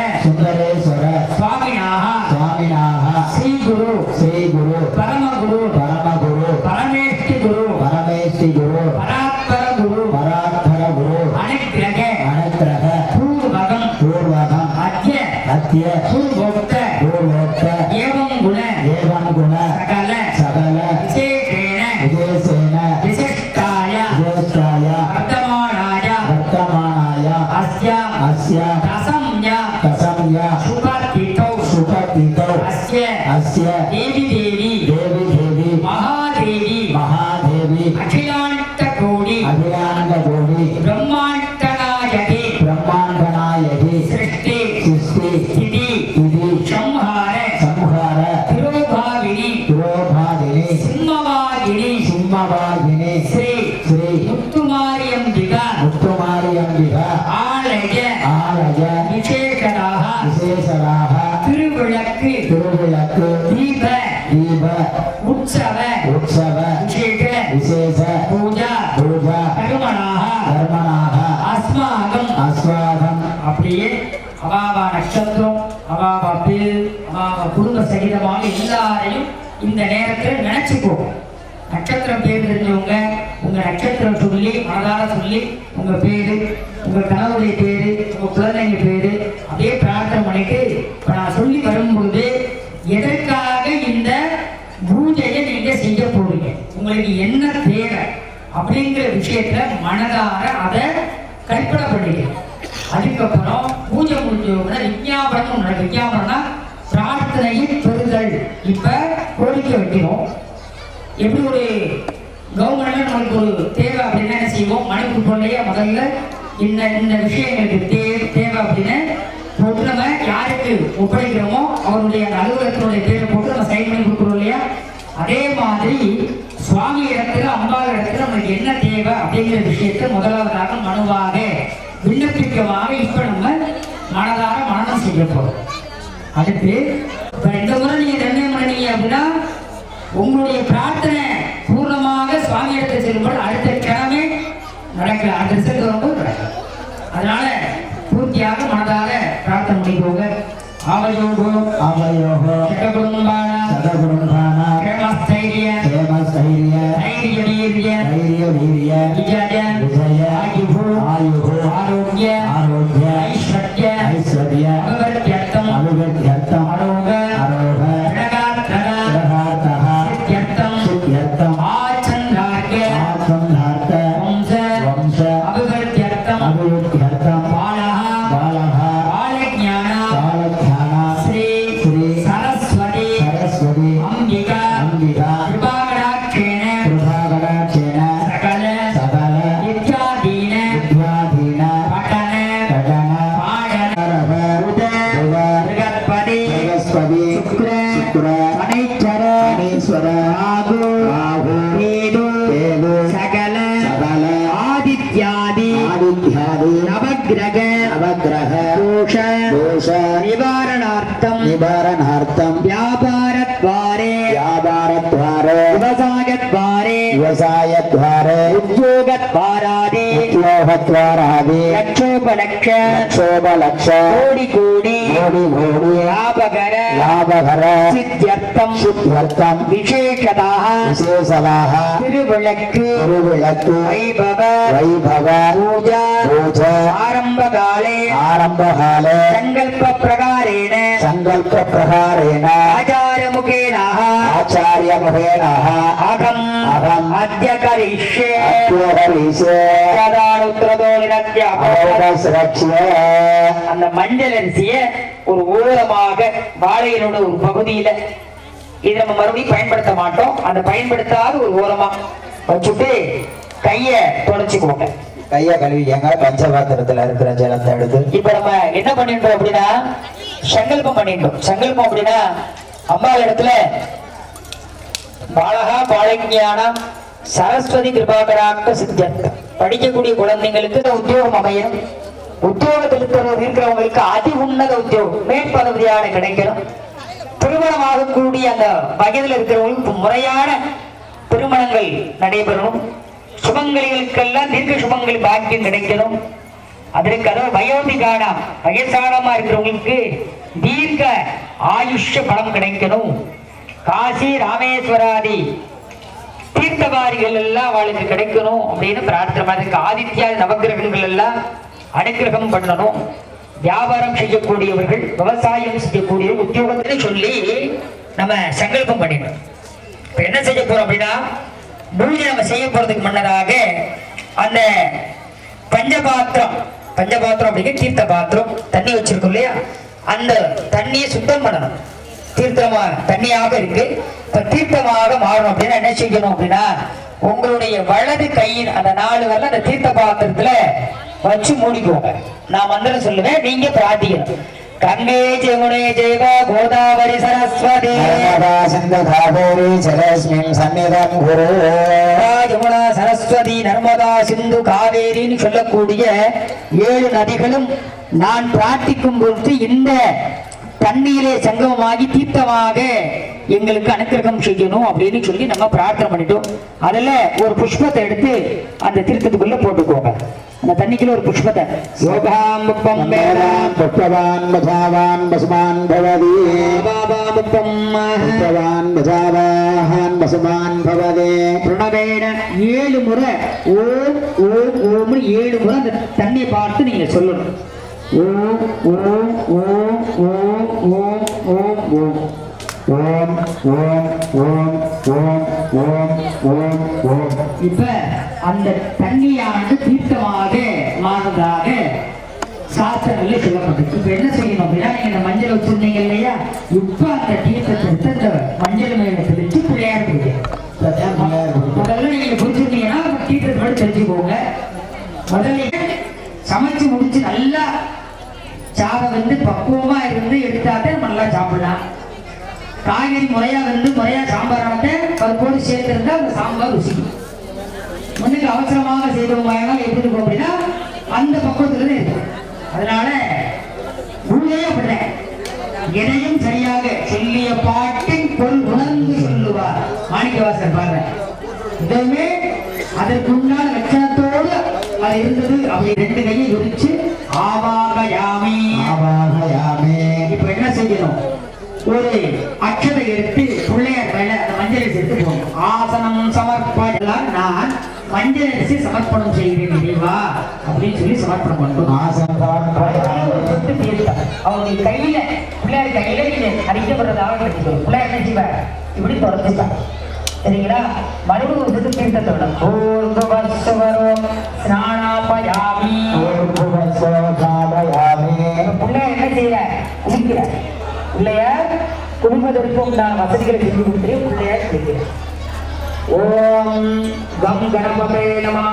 சுவாமினாக ஸ்ரீ குரு பரமகுரு பரமேஷ்டி குரு பராத்பர குரு அனுக்கிரக பூர்வகம் அத்ய பூர்வோக்த ஏவம் குண சகல விசேஷேன விசிஷ்டாய வர்த்தமானாய அஸ்ய தசம்ய சுபத்திதௌ அஸ்ய தேவி மகாதேவி அகிலாண்ட கோடி பிரம்மாண்டநாயகி சிருஷ்டி ஸ்திதி சம்ஹார திரோபாவினி சிம்மவாகினி ஸ்ரீ முத்துமாரியம்பிகா ஆலய விசேஷராக திருவிளக்கு தீப உற்சவ விசேஷ பூஜா கர்மணாக அஸ்மாகம் அப்படியே அவாவா நட்சத்திரம் அவாவா பேர் அவாவா குடும்ப சகிதமாக எல்லாரையும் இந்த நேரத்தில் நினைச்சுக்கோ. நட்சத்திரம் பேர் தெரிஞ்சவங்க உங்க நட்சத்திரம் சொல்லி மனதார சொல்லி உங்க பேரு உங்க கணவருடைய பேரு உங்க குழந்தைங்க பேரு அப்படியே பிரார்த்தனை பண்ணிட்டு இப்ப நான் சொல்லி வரும்பொழுது எதற்காக இந்த பூஜையை நீங்க செய்ய போறீங்க, உங்களுக்கு என்ன தேவை அப்படிங்கிற விஷயத்துல மனதார அதை கற்பனை பண்ணிக்க. அதுக்கப்புறம் பூஜை முடிஞ்சவங்க விஞ்ஞாபனம் நடக்கும். விஞ்ஞாபனம்னா பிரார்த்தனையின் பெறுதல். இப்ப கோரிக்கை வைக்கிறோம். எப்படி ஒரு கவர்மெண்ட்ல நம்மளுக்கு ஒரு தேவை அப்படின்னா என்ன செய்வோம், மனு கொடுப்போம்லையா, முதல்ல இந்த விஷயங்களுக்கு தேவை அப்படின்னு போட்டு நம்ம யாருக்கு ஒப்படைக்கிறோமோ அவருடைய அலுவலகத்தினுடைய பேரை போட்டு நம்ம சைன் பண்ணி கொடுக்குறோம் இல்லையா. அதே மாதிரி சுவாமி இடத்துல அம்பாள் இடத்துல நம்மளுக்கு என்ன தேவை அப்படிங்கிற விஷயத்தை முதலாவதாக மனுவாக விண்ணப்பிக்கமாக இப்ப நம்ம மனதார மனனம் செய்ய போறோம். அடுத்து இப்ப இந்த முறை நீங்க நிர்ணயம் பண்ணீங்க அப்படின்னா உங்களுடைய பிரார்த்தனை பூர்ணமாக சுவாமி இடத்தை செல்லும்போது அடுத்த கிழமை நடக்கல, அடுத்த ரிசல்ட் வரும்போது நடக்கும். அதனால பூர்த்தியாக மனதார பிரார்த்தனை பண்ணிக்கோங்க. ஆவயோகோ ஆவயோகோ சதகுரும்பான சதகுரும்பான கேமஸ்தைரிய கேமஸ்தைரிய தைரிய வீரிய தைரிய வீரிய விஜய விஜய ஆயுஹு ஆயுஹு ஆரோக்கிய ஆரோக்கிய ஐஸ்வர்ய ஐஸ்வர்ய அபவர்த்யர்த்தம் அபவர்த்யர்த்தம் ஆரோக ஆரோக பிரகாத்தக பிரகாத்தக சித்யர்த்தம் சித்யர்த்தம் ஆச்சந்தார்க்க ஆச்சந்தார்க்க வம்ச வம்ச அபவர்த்யர்த்தம் அபவர்த்யர்த்தம் பாலஹ பாலஹ பாலஞான பாலஞான ஸ்ரீ ஸ்ரீ சரஸ்வதி சரஸ்வதி அம்பிகா அம்பிகா கிருபாகடாட்சேன கிருபாகடாட்சேன சகல சகல வித்யாதீன வித்யாதீன படன படன பாடன உத பிரகஸ்பதி பிரகஸ்பதி சுக்ர சுக்ர சனீஸ்வர சனீஸ்வர ராகு ராகு கேது கேது சகல சகல ஆதித்யாதி ஆதித்யாதி நவக்கிரக நவக்கிரக தோஷ தோஷ நிவாரணார்த்தம் நிவாரணார்த்தம் வியாபாரத்வாரே வியாபாரத்வாரே விவசாயத்வாரே விவசாயத்வாரே உத்யோகத்வாராதே உத்யோகத்வாராதே லட்சோபலட்ச லட்சோபலட்ச கோடி கோடி கோடி கோடி லாபகர லாபகர சித்யர்த்தம் சித்யர்த்தம் விசேஷதாக விசேஷதாக திருவிளக்கு திருவிளக்கு வைபவ வைபவ பூஜா பூஜா ஆரம்பகாலே ஆரம்பகாலே சங்கல்ப பிரகாரேண சங்கல்ப பிரகாரேண ஆச்சாரமுகேனாः ஆச்சாரியமுகேனாः அகம் அகம் அத்ய கரிஷ்யே அத்ய கரிஷ்யே சதானுத்ரதோ நிரத்ய அபோதஸ்ரக்ஷ்யே. அந்த மஞ்சள் அரிசியை ஒரு ஓரமாக வாழையினோட ஒரு பகுதியில இது நம்ம மறுபடியும் பயன்படுத்த மாட்டோம், அந்த பயன்படுத்தாத ஒரு ஓரமா வச்சுட்டு கைய தொடச்சுக்கோங்க. கைய கழுவிக்கங்க. பஞ்சபாத்திரத்துல இருக்கிற ஜலத்தை எடுத்து இப்ப நம்ம என்ன பண்ணிட்டோம் அப்படின்னா சங்கல்பம் பண்ணிட்டோம். சங்கல்பம் அப்படின்னா அம்மா இடத்துல பாலகா பாலஞானம் சரஸ்வதி கிருபாகராக்க சித்தியர்த்தம். படிக்கக்கூடிய குழந்தைங்களுக்கு உத்தியோகம் அமையணும். உத்தியோகத்தில் இருக்கிறவங்களுக்கு அதி உன்னத உத்தியோகம் மேற்பதவியான கிடைக்கணும். திருமணமாகக்கூடிய அந்த வயதில் இருக்கிறவங்களுக்கு முறையான திருமணங்கள் நடைபெறணும். சுமங்கலிகளுக்கெல்லாம் தீர்க்க சுமங்கலி பாக்கியம் கிடைக்கணும். அதற்கு அதாவது வயோதிகானா வயசானமா இருக்கிறவங்களுக்கு தீர்க்க ஆயுஷ பலம் கிடைக்கணும். காசி ராமேஸ்வராதி தீர்த்தவாரிகள் எல்லாம் அவளுக்கு கிடைக்கணும் அப்படின்னு பிரார்த்தனை. அதுக்கு ஆதித்யா நவகிரகங்கள் எல்லாம் அனுகிரகம் பண்ணணும். வியாபாரம் செய்யக்கூடியவர்கள் விவசாயம் செய்யக்கூடியவர்கள் உத்தியோகத்தை சொல்லி நம்ம சங்கல்பம் பண்ணிடணும். இப்ப என்ன செய்ய போறோம் அப்படின்னா பூஜை நம்ம செய்ய போறதுக்கு முன்னதாக அந்த பஞ்சபாத்திரம் அப்படிங்கிற தீர்த்த பாத்திரம் தண்ணி வச்சிருக்கோம் இல்லையா, அந்த தண்ணியை சுத்தம் பண்ணணும். தீர்த்தமா தண்ணியாக இருக்கு, இப்ப தீர்த்தமாக மாறணும் அப்படின்னா என்ன செய்யணும் அப்படின்னா உங்களுடைய வலது கையின் அந்த 4 வரல அந்த தீர்த்த பாத்திரத்துல வச்சு மூடிக்கோங்க. நான் மந்திரம் சொல்லுவேன், நீங்க பிரார்த்திக்கணும். கங்கே ஜெமுனே ஜெய்வ கோதாவரி சரஸ்வதி சிந்து காவேரி ஜலஸ்மின் சன்னிதம் குரு. யமுனா சரஸ்வதி நர்மதா சிந்து காவேரின்னு சொல்லக்கூடிய 7 நதிகளும் நான் பிரார்த்திக்கும் பொழுது இந்த தண்ணீரே சங்கமமாகி தீர்த்தமாக எங்களுக்கு அனுக்கிரகம் செய்யணும் அப்படின்னு சொல்லி நம்ம பிரார்த்தனை பண்ணிட்டோம். அதுல ஒரு புஷ்பத்தை எடுத்து அந்த தீர்த்தத்துக்குள்ள போட்டுக்கோங்க. அந்த தண்ணிக்குள்ள ஒரு புஷ்பத்தை யோகாமுப்பம் வேதாம் புஷ்பவான் பசாவான் பசுமான் பவதி பாபாமுப்பம் புஷ்பவான் பசாவான் பசுமான் பவதி பிரணவேன 7 முறை ஓம் ஓம் ஓம் 7 முறை அந்த தண்ணியை பார்த்து நீங்க சொல்லணும். ஓம் ஓம் ஓம் ஓம் ஓம் ஓம் ஓம் ஓம் ஓம் ஓம் ஓம் ஓம் ஓம் ஓம். இப்ப அந்த தண்ணியானது தீர்த்தமாக மாறுவதாக சாஸ்திரங்களில் சொல்லப்பட்டது. இப்ப என்ன செய்யணும் அப்படின்னா, நீங்க இந்த மஞ்சள் வச்சிருந்தீங்க இல்லையா, இப்ப அந்த தீர்த்தத்தை எடுத்து அந்த மஞ்சள் மேல தெளிச்சு பிள்ளையார் முதல்ல நீங்க புரிஞ்சுருந்தீங்கன்னா தீர்த்தத்தோட தெரிஞ்சுக்கோங்க. முதல்ல சமைச்சு முடிச்சு நல்லா சாதம் வந்து பக்குவமா இருந்து எடுத்தாத்தே நல்லா சாப்பிடலாம். காய்கறி முறையா வந்து முறையா சாம்பார் பருப்போடு சேர்த்து இருந்தா அந்த சாம்பார் ருசிக்கும். முன்னுக்கு அவசரமாக செய்தவங்க எப்படி இருக்கும் அப்படின்னா அந்த பக்குவத்துல இருக்கும். அதனால உள்ளே அப்படின் எதையும் சரியாக சொல்லிய பாட்டின் பொருள் உணர்ந்து சொல்லுவார் மாணிக்கவாசர். பாருங்க, இதுவுமே அதற்குண்டான லட்சணத்தோடு அது இருந்தது. அப்படி 2 கையை யோசிச்சு ஆவாகயாமே ஆவாகயாமே. இப்ப என்ன செய்யணும், ஒரு அக்ஷதை எடுத்து பிள்ளையார் மேல அந்த மஞ்சள் அரிசி எடுத்து போகணும். ஆசனம் சமர்ப்பலாம், நான் மஞ்சள் அரிசி சமர்ப்பணம் செய்கிறேன் இறைவா அப்படின்னு சொல்லி சமர்ப்பணம் பண்ணுவோம். ஆசனம் அவங்க கையில பிள்ளையார் கையில நீங்க அடிக்கப்படுறதாக கட்டிக்கணும். பிள்ளையார் என்ன செய்வார், இப்படி தொடர்ந்துட்டார். சரிங்களா? மறுபடியும் ஒரு சிறு தீர்த்தத்தோட பிள்ளையார் என்ன செய்யற, குளிக்கிறார். பிள்ளையார் குடும்பத்திற்கு உண்டான வசதிகளை செஞ்சு கொடுத்து பிள்ளையார் குளிக்கிறார். ஓம் கம் கணபதே நமः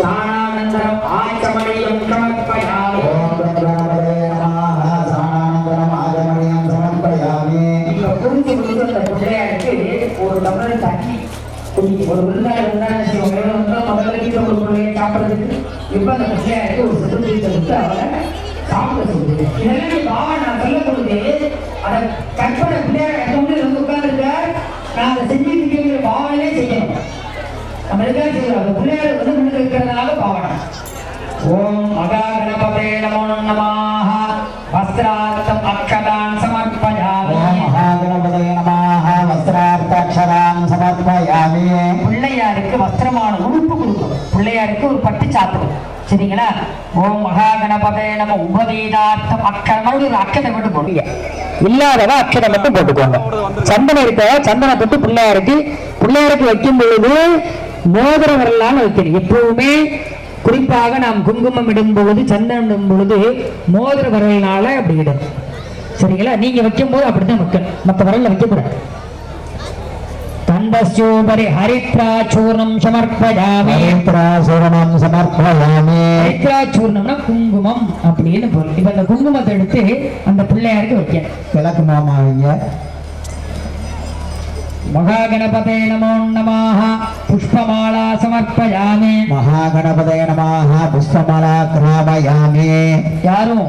சாணானந்தரம் ஆச்சமணியம் சமர்ப்பயாமி. ஓம் கம் கணபதே நமः சாணானந்தரம் ஆச்சமணியம் சமர்ப்பயாமி. இப்ப புரிஞ்சு கொடுத்து அந்த பிள்ளையாருக்கு ஒரு டம்ளர் தண்ணி ஒரு விருந்தாளி சாப்பிடுறதுக்கு இப்ப அந்த பிள்ளையாருக்கு ஒரு சிறு கொடுத்து அவரை சாப்பிட சொல்லுது. இதெல்லாம் பாவன் நான் சொல்ல கொடுத்து அதை கற்பனை பிள்ளையார் வந்து உட்கார்ந்துருக்கார். நான் அதை செஞ்சுட்டு பாவனே செய்யணும். நம்ம எதுக்காக செய்யணும், அந்த பிள்ளையார் வந்து முன்னுக்கு இருக்கிறதுனால பாவனம். ஓம் மகா கணபதே நமோ நமः வஸ்திரார்த்தம் அக்ஷதான் சமர்ப்பயாமி. மகா கணபதே நமः வஸ்திரார்த்த அக்ஷதான் சமர்ப்பயாமி. பிள்ளையாருக்கு வஸ்திரமான உடுப்பு கொடுக்கணும். பிள்ளையாருக்கு ஒரு பட்டு சாப்பிடும். சரிங்களா? ஓம் மகா கணபதே நம உபவீதார்த்தம் அக்ஷரம் ஒரு அக்ஷதை மட்டும் போடுங்க. இல்லாதவ அக்ஷதை மட்டும் போட்டுக்கோங்க. சந்தனம் இருக்க சந்தனம் போட்டு பிள்ளையாருக்கு வைக்கும் பொழுது மோதிர வரலான்னு வைக்கணும். எப்பவுமே குறிப்பாக நாம் குங்குமம் இடும் பொழுது சந்தனம் இடும் பொழுது மோதிர வரலால அப்படி இடும். சரிங்களா? நீங்க வைக்கும் போது அப்படித்தான் வைக்கணும், மற்ற வரல வைக்கக்கூடாது. தண்டஸ்யோபரி ஹரித்ராச்சூர்ணம் சமர்ப்பயாமி. ஹரித்ராச்சூர்ணம் சமர்ப்பயாமி. ஹரித்ராச்சூர்ணம்னா குங்குமம் அப்படின்னு பொருள். இப்ப அந்த குங்குமத்தை எடுத்து அந்த பிள்ளையாருக்கு வைக்க விளக்கு மாமாவிங்க. மகா கணபதே நமோ நமः புஷ்பமாலா சமர்ப்பயாமி. மகா கணபதே நமः புஷ்பமாலா கிராமயாமி. யாரும்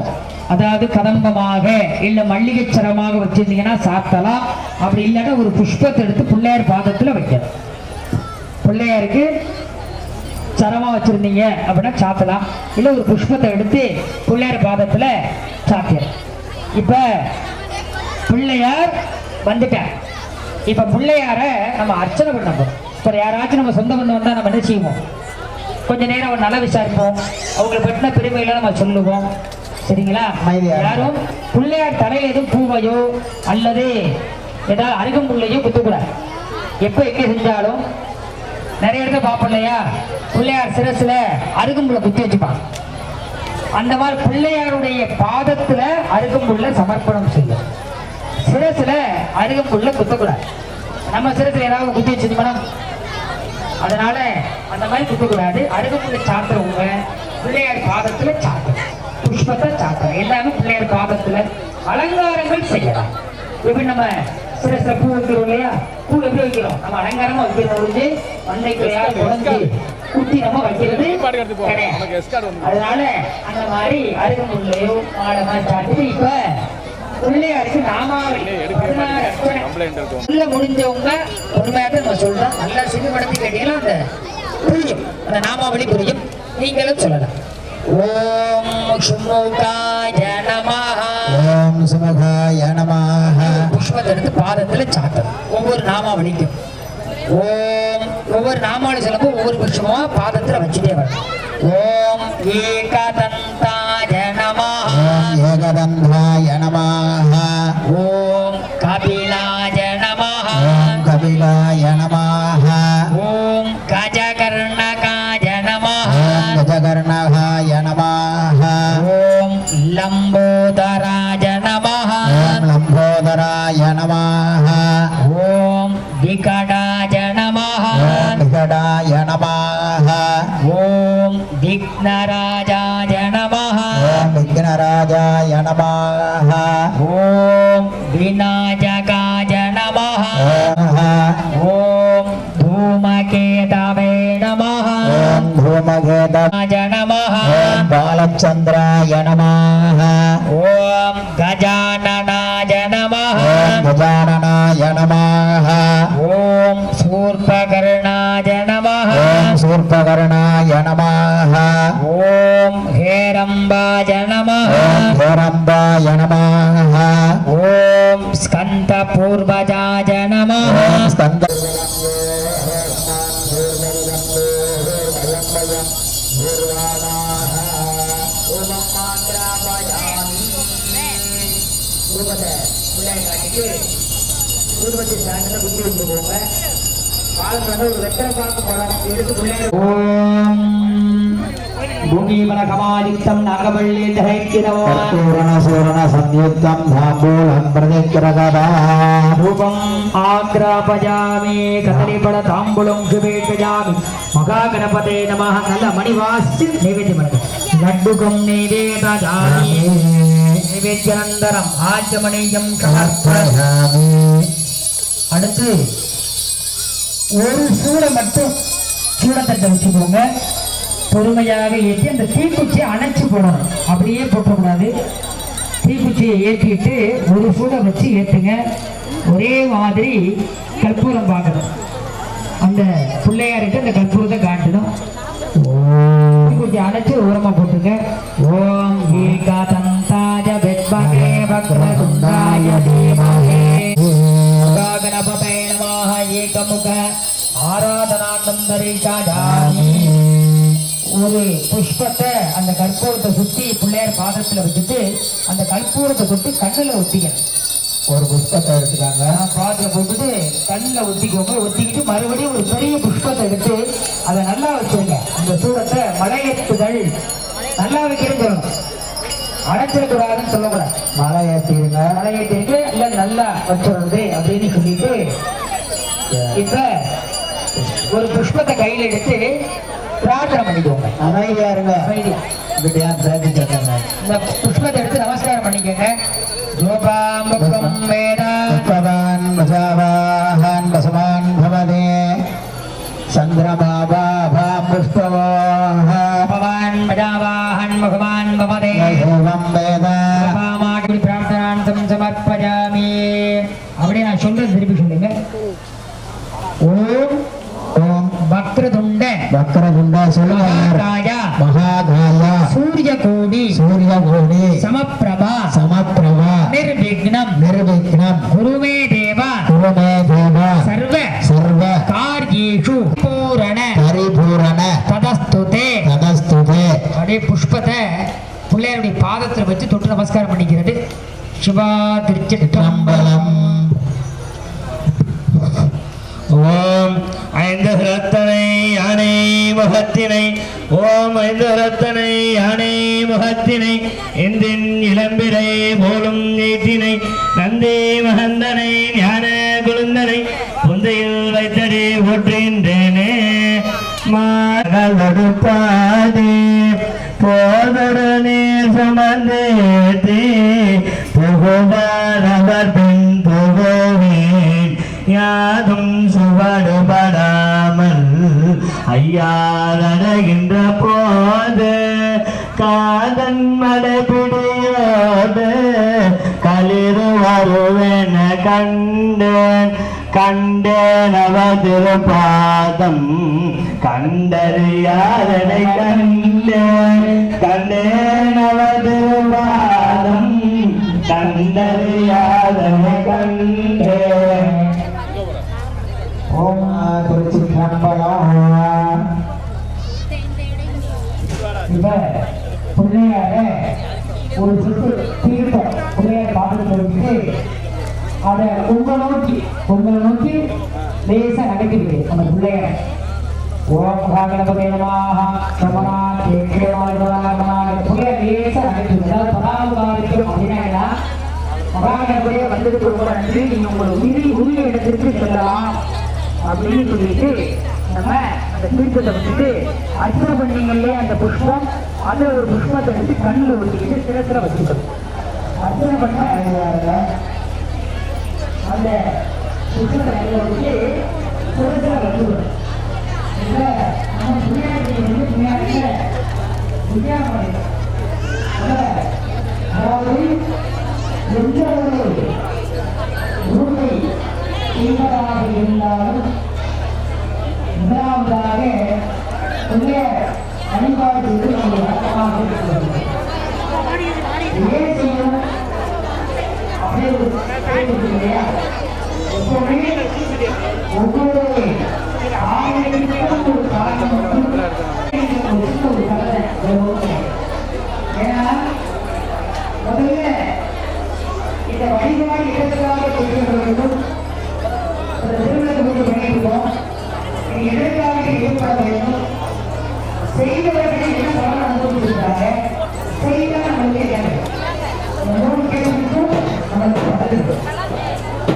அதாவது கதம்பமாக இல்ல மல்லிகை சரமாக வச்சிருந்தீங்கன்னா சாத்தலாம். அப்படி இல்லைன்னா ஒரு புஷ்பத்தை எடுத்து பிள்ளையார் பாதத்துல வைக்கணும். பிள்ளையாருக்கு சரமா வச்சிருந்தீங்க அப்படின்னா சாத்தலாம். இல்ல ஒரு புஷ்பத்தை எடுத்து பிள்ளையார் பாதத்துல சாத்திடலாம். இப்ப பிள்ளையார் வந்துட்டார். இப்ப பிள்ளையார நம்ம அர்ச்சனை பண்ணணும். இப்ப யாராச்சும் நம்ம சொந்த பந்தம் வந்தா நம்ம என்ன செய்வோம், கொஞ்ச நேரம் அவர் நல்லா விசாரிப்போம், அவங்களை பற்றின பெருமைகளை நம்ம சொல்லுவோம். சரிங்களா? யாரும் பிள்ளையார் தலையில எதுவும் பூவையோ அல்லது ஏதாவது அருகம்புள்ளையோ குத்தக்கூடாது. எப்ப எங்க செஞ்சாலும் நிறைய இடத்துல பார்ப்போம் இல்லையா, பிள்ளையார் சிரசுல அருகம்புள்ள குத்தி வச்சுப்பாங்க. அந்த மாதிரி பிள்ளையாருடைய பாதத்துல அருகம்புள்ள சமர்ப்பணம் செய்யும். சிரசுல அருகம்புள்ள குத்தக்கூடாது. நம்ம சிரசுல ஏதாவது குத்தி வச்சிருந்தோம்னா அதனால அந்த மாதிரி குத்தக்கூடாது. அருகம்புள்ள சாத்துறவங்க பிள்ளையார் பாதத்துல சாத்துறோம், புஷ்பத்தை சாத்துறோம். எல்லாமே பிள்ளையார் பாதத்துல அலங்காரங்கள் செய்யலாம். எப்படி நம்ம சிரசுல பூ வைக்கிறோம் இல்லையா, பூ எப்படி வைக்கிறோம், நம்ம அலங்காரமா வைக்கிறோம். ஒழிஞ்சு மண்டைக்குள்ளையால் உடஞ்சி குத்தி நம்ம வைக்கிறது கிடையாது. அதனால அந்த மாதிரி அருகம்புள்ளையோ மாலை மாதிரி சாப்பிட்டு இப்ப பிள்ளையாருக்கு நாமாவளி உள்ள முடிஞ்சவங்க உண்மையாக நம்ம சொல்றோம். நல்லா சிறுபடத்தை கேட்டீங்கன்னா அந்த புரியும், அந்த நாமாவளி புரியும். நீங்களும் சொல்லலாம். ஓம் சுமுகாய நமஹ. ஓம் சுமுகாய நமஹ. புஷ்பத்தை எடுத்து பாதத்துல சாத்தணும். ஒவ்வொரு நாமாவளிக்கும் ஓம் ஒவ்வொரு நாமாவளி சொல்லும்போது ஒவ்வொரு புஷ்பமா பாதத்துல வச்சுட்டே வரணும். ஓம் ஏகதந்தாய நமஹ. ஓம் ஏகதந்தாய நமஹ. ஓம் கபிலாய நமஹ. ஓம் கபிலாய நமஹ. ஓம் கஜகர்ணகாய நமஹ. ஓம் கஜகர்ணகாய நமஹ. ஓம் லம்போதராய நமஹ. ஓம் லம்போதராய நமஹ. ஓம் விகடாய நமஹ. ஓம் விகடாய நமஹ. ஓம் விக்னராஜாய நமஹ. ஓம் விக்னராஜாய நமஹ. ஓம் விநாயகாய நமஹ. ஓம் தூமகேதவே நமஹ. ஓம் தூமகேதாய நமஹ. ஓம் பாலச்சந்திராய நமஹ. ஓம் கஜானனாய நமஹ. ஓம் கஜானனாய நமஹ. ஓம் சூர்பகர்ணாய நமஹ. ஓம் சூர்பகர்ணாய நமஹ. ஓம் ஹேரம்பாய நமஹ. ஓம் ஹேரம்பாய நமஹ. ஓம் ஸ்கந்தபூர்வஜாய நமஹ. ஓம் ஸ்கந்த பூமிமலகமாயுக்தம் நாகவள்ளி பூரண சூரண சம்யுக்தம் தாம்பூலம் பிரதிக்கிரகதா ரூபம் ஆக்ராபயாமி கதலிபல தாம்பூலம் சுபேட்கயாமி மகாகணபதே நமஹ. நல்ல மணிவாசி நைவேத்தியம் லட்டுகம் நைவேதயாமி நைவேத்யானந்தரம் ஆச்சமணியம் சமர்ப்பயாமி. அடுத்து ஒரு சூடை மட்டும் சூடத்தட்டை வச்சுக்கோங்க. பொறுமையாக ஏற்றி அந்த தீக்குச்சியை அணைச்சு போடணும், அப்படியே போட்டக்கூடாது. தீக்குச்சியை ஏற்றிட்டு ஒரு சூடை வச்சு ஏற்றுங்க. ஒரே மாதிரி கற்பூரம் பார்க்கணும். அந்த பிள்ளையார்கிட்ட அந்த கற்பூரத்தை காட்டணும். தீக்குச்சி அணைச்சு ஓரமா போட்டுங்க. ஓம் ஏகாதந்தாய வித்மஹே வக்ரதுண்டாய தீமஹி கணபதே நமஹ. ஏகமுக ஆராதனாந்தரிகாஜாமி. ஒரு புஷ்பத்தை அந்த கற்பூரத்தை சுத்தி பிள்ளையார் பாதத்துல வச்சுட்டு அந்த கற்பூரத்தை கொண்டு கண்ணுல ஒத்திக்கணும். ஒரு புஷ்பத்தை எடுத்துக்காங்க, பாதத்துல போட்டுட்டு கண்ணுல ஒத்திக்கோங்க. ஒத்திக்கிட்டு மறுபடியும் ஒரு பெரிய புஷ்பத்தை எடுத்து அதை நல்லா வச்சுருங்க. அந்த சூடத்தை மலையேற்றுதல் நல்லா வைக்கிறேன்னு சொல்லணும், அடைச்சிடக்கூடாதுன்னு சொல்லக்கூடாது. மலை ஏற்றிடுங்க. மலையேற்றிட்டு இல்லை நல்லா வச்சுறது அப்படின்னு சொல்லிட்டு இப்ப ஒரு புஷ்பத்தை கையில எடுத்து பிரார்த்தனை பண்ணிக்கோங்க. அமைதியா இருங்க. அமைதியா இப்படியா பிரார்த்திச்சிருக்காங்க. இந்த புஷ்பத்தை எடுத்து நமஸ்காரம் பண்ணிக்கோங்க. ஜோபாம்பகம் வேதா புஷ்பவான் பசாவாஹான் பசவான் பவதே சந்திரமாபாபாம் புஷ்பவாஹ பவான் பஜாவாஹன் பகவான் பவதே ஏவம் வேத. பாமாகி பிரார்த்தனாந்தம் சமர்ப்பயாமி. அப்படியே நான் சொல்றது திருப்பி சொல்லுங்க. ஓம் ஓம் வக்ரதுண்ட வக்ரதுண்ட சொல்லுங்க. மகாகாய மகாகாய சூரியகோடி சூரியகோடி சமப்பிரபா சமப்பிரபா நிர்விக்னம் நிர்விக்னம் குருமே தேவா குருமே தேவ சர்வ சர்வ கார்யேஷு பூரண பரிபூரண ததஸ்துதே. ததஸ்துதே. அப்படியே புஷ்பத்தை பிள்ளையாருடைய பாதத்தில் வச்சு தொட்டு நமஸ்காரம் பண்ணிக்கிறது. சிவா திருச்சிற்றம்பலம். ஓம் ஐந்து ரத்தனை யானை முகத்தினை. ஓம் ஐந்து ரத்தனை யானை முகத்தினை. இந்தின் இளம்பிரை போலும் நீட்டினை. நந்தி மகந்தனை ஞான குழுந்தனை புந்தையில் வைத்தடி போற்றுகின்றேனே. மகளோடு பாதி போதரனே சமந்தேத்தி புகுவார் அவர் பின் புகுவேன். யாதும் சுவடுபடாமல் ஐயாரடைகின்ற போது காதன் மடைபிடியோடு களிர கண்டேன் கண்டேன் அவர் திருப்பாதம் கண்டறியாதனை கண்டேன் கண்டேன் அவர் திருப்பாதம் கண்டறியாதனை கண்டேன். ஓம் திருச்சிற்றம்பலம். இப்ப பிள்ளையார ஒரு சுற்று தீர்த்தம் பிள்ளையார் பார்த்துட்டு போயிட்டு அதை உங்களை நோக்கி லேசா நடக்கிறது அந்த பிள்ளையார. ஓம் மகாகணபதி நமஹ நமஹ பிள்ளையார் லேசா நடக்கிறது. அதாவது பராமரிக்கும் அப்படின்னா மகாகணபதியை வந்ததுக்கு ரொம்ப நன்றி, நீங்க உங்களை உரிய இடத்திற்கு செல்லலாம் அப்படின்னு சொல்லிட்டு நம்ம அந்த தீர்த்தத்தை வச்சுட்டு அர்ச்சனை பண்ணீங்களே அந்த புஷ்பம், அந்த ஒரு புஷ்பத்தை எடுத்து கண்ணில் ஒட்டிக்கிட்டு சிரத்துல வச்சுக்கணும். அர்ச்சனை பண்ண அந்த புஷ்பத்தை கண்ணில் ஒட்டிட்டு சிரத்துல வச்சுக்கணும். நம்ம பிள்ளையாடி அதாவது எந்த ஒரு உண்மை தீவிரமாக இருந்தாலும் முதலாவதாக உடைய வழிபாடு நம்முடைய வழக்கமாக இருக்கிறது. ஏன் செய்யணும் அப்படியே இல்லையா? எப்பவுமே ஒவ்வொரு ஆயிரத்துக்கும் ஒரு காரணம் ஒரு கதை. ஏன்னா முதல்ல இந்த வழிபாடு இடத்துக்காக செய்ய வேண்டும். திருமணத்துக்கு பண்ணியிருக்கோம், எதற்காக ஏற்பட வேண்டும், செய்தவர்கள் என்ன பலன் அனுபவிச்சிருக்காங்க, செய்தால் நம்மளுக்கு கேள்விக்கும் நம்மளுக்கு பதில்.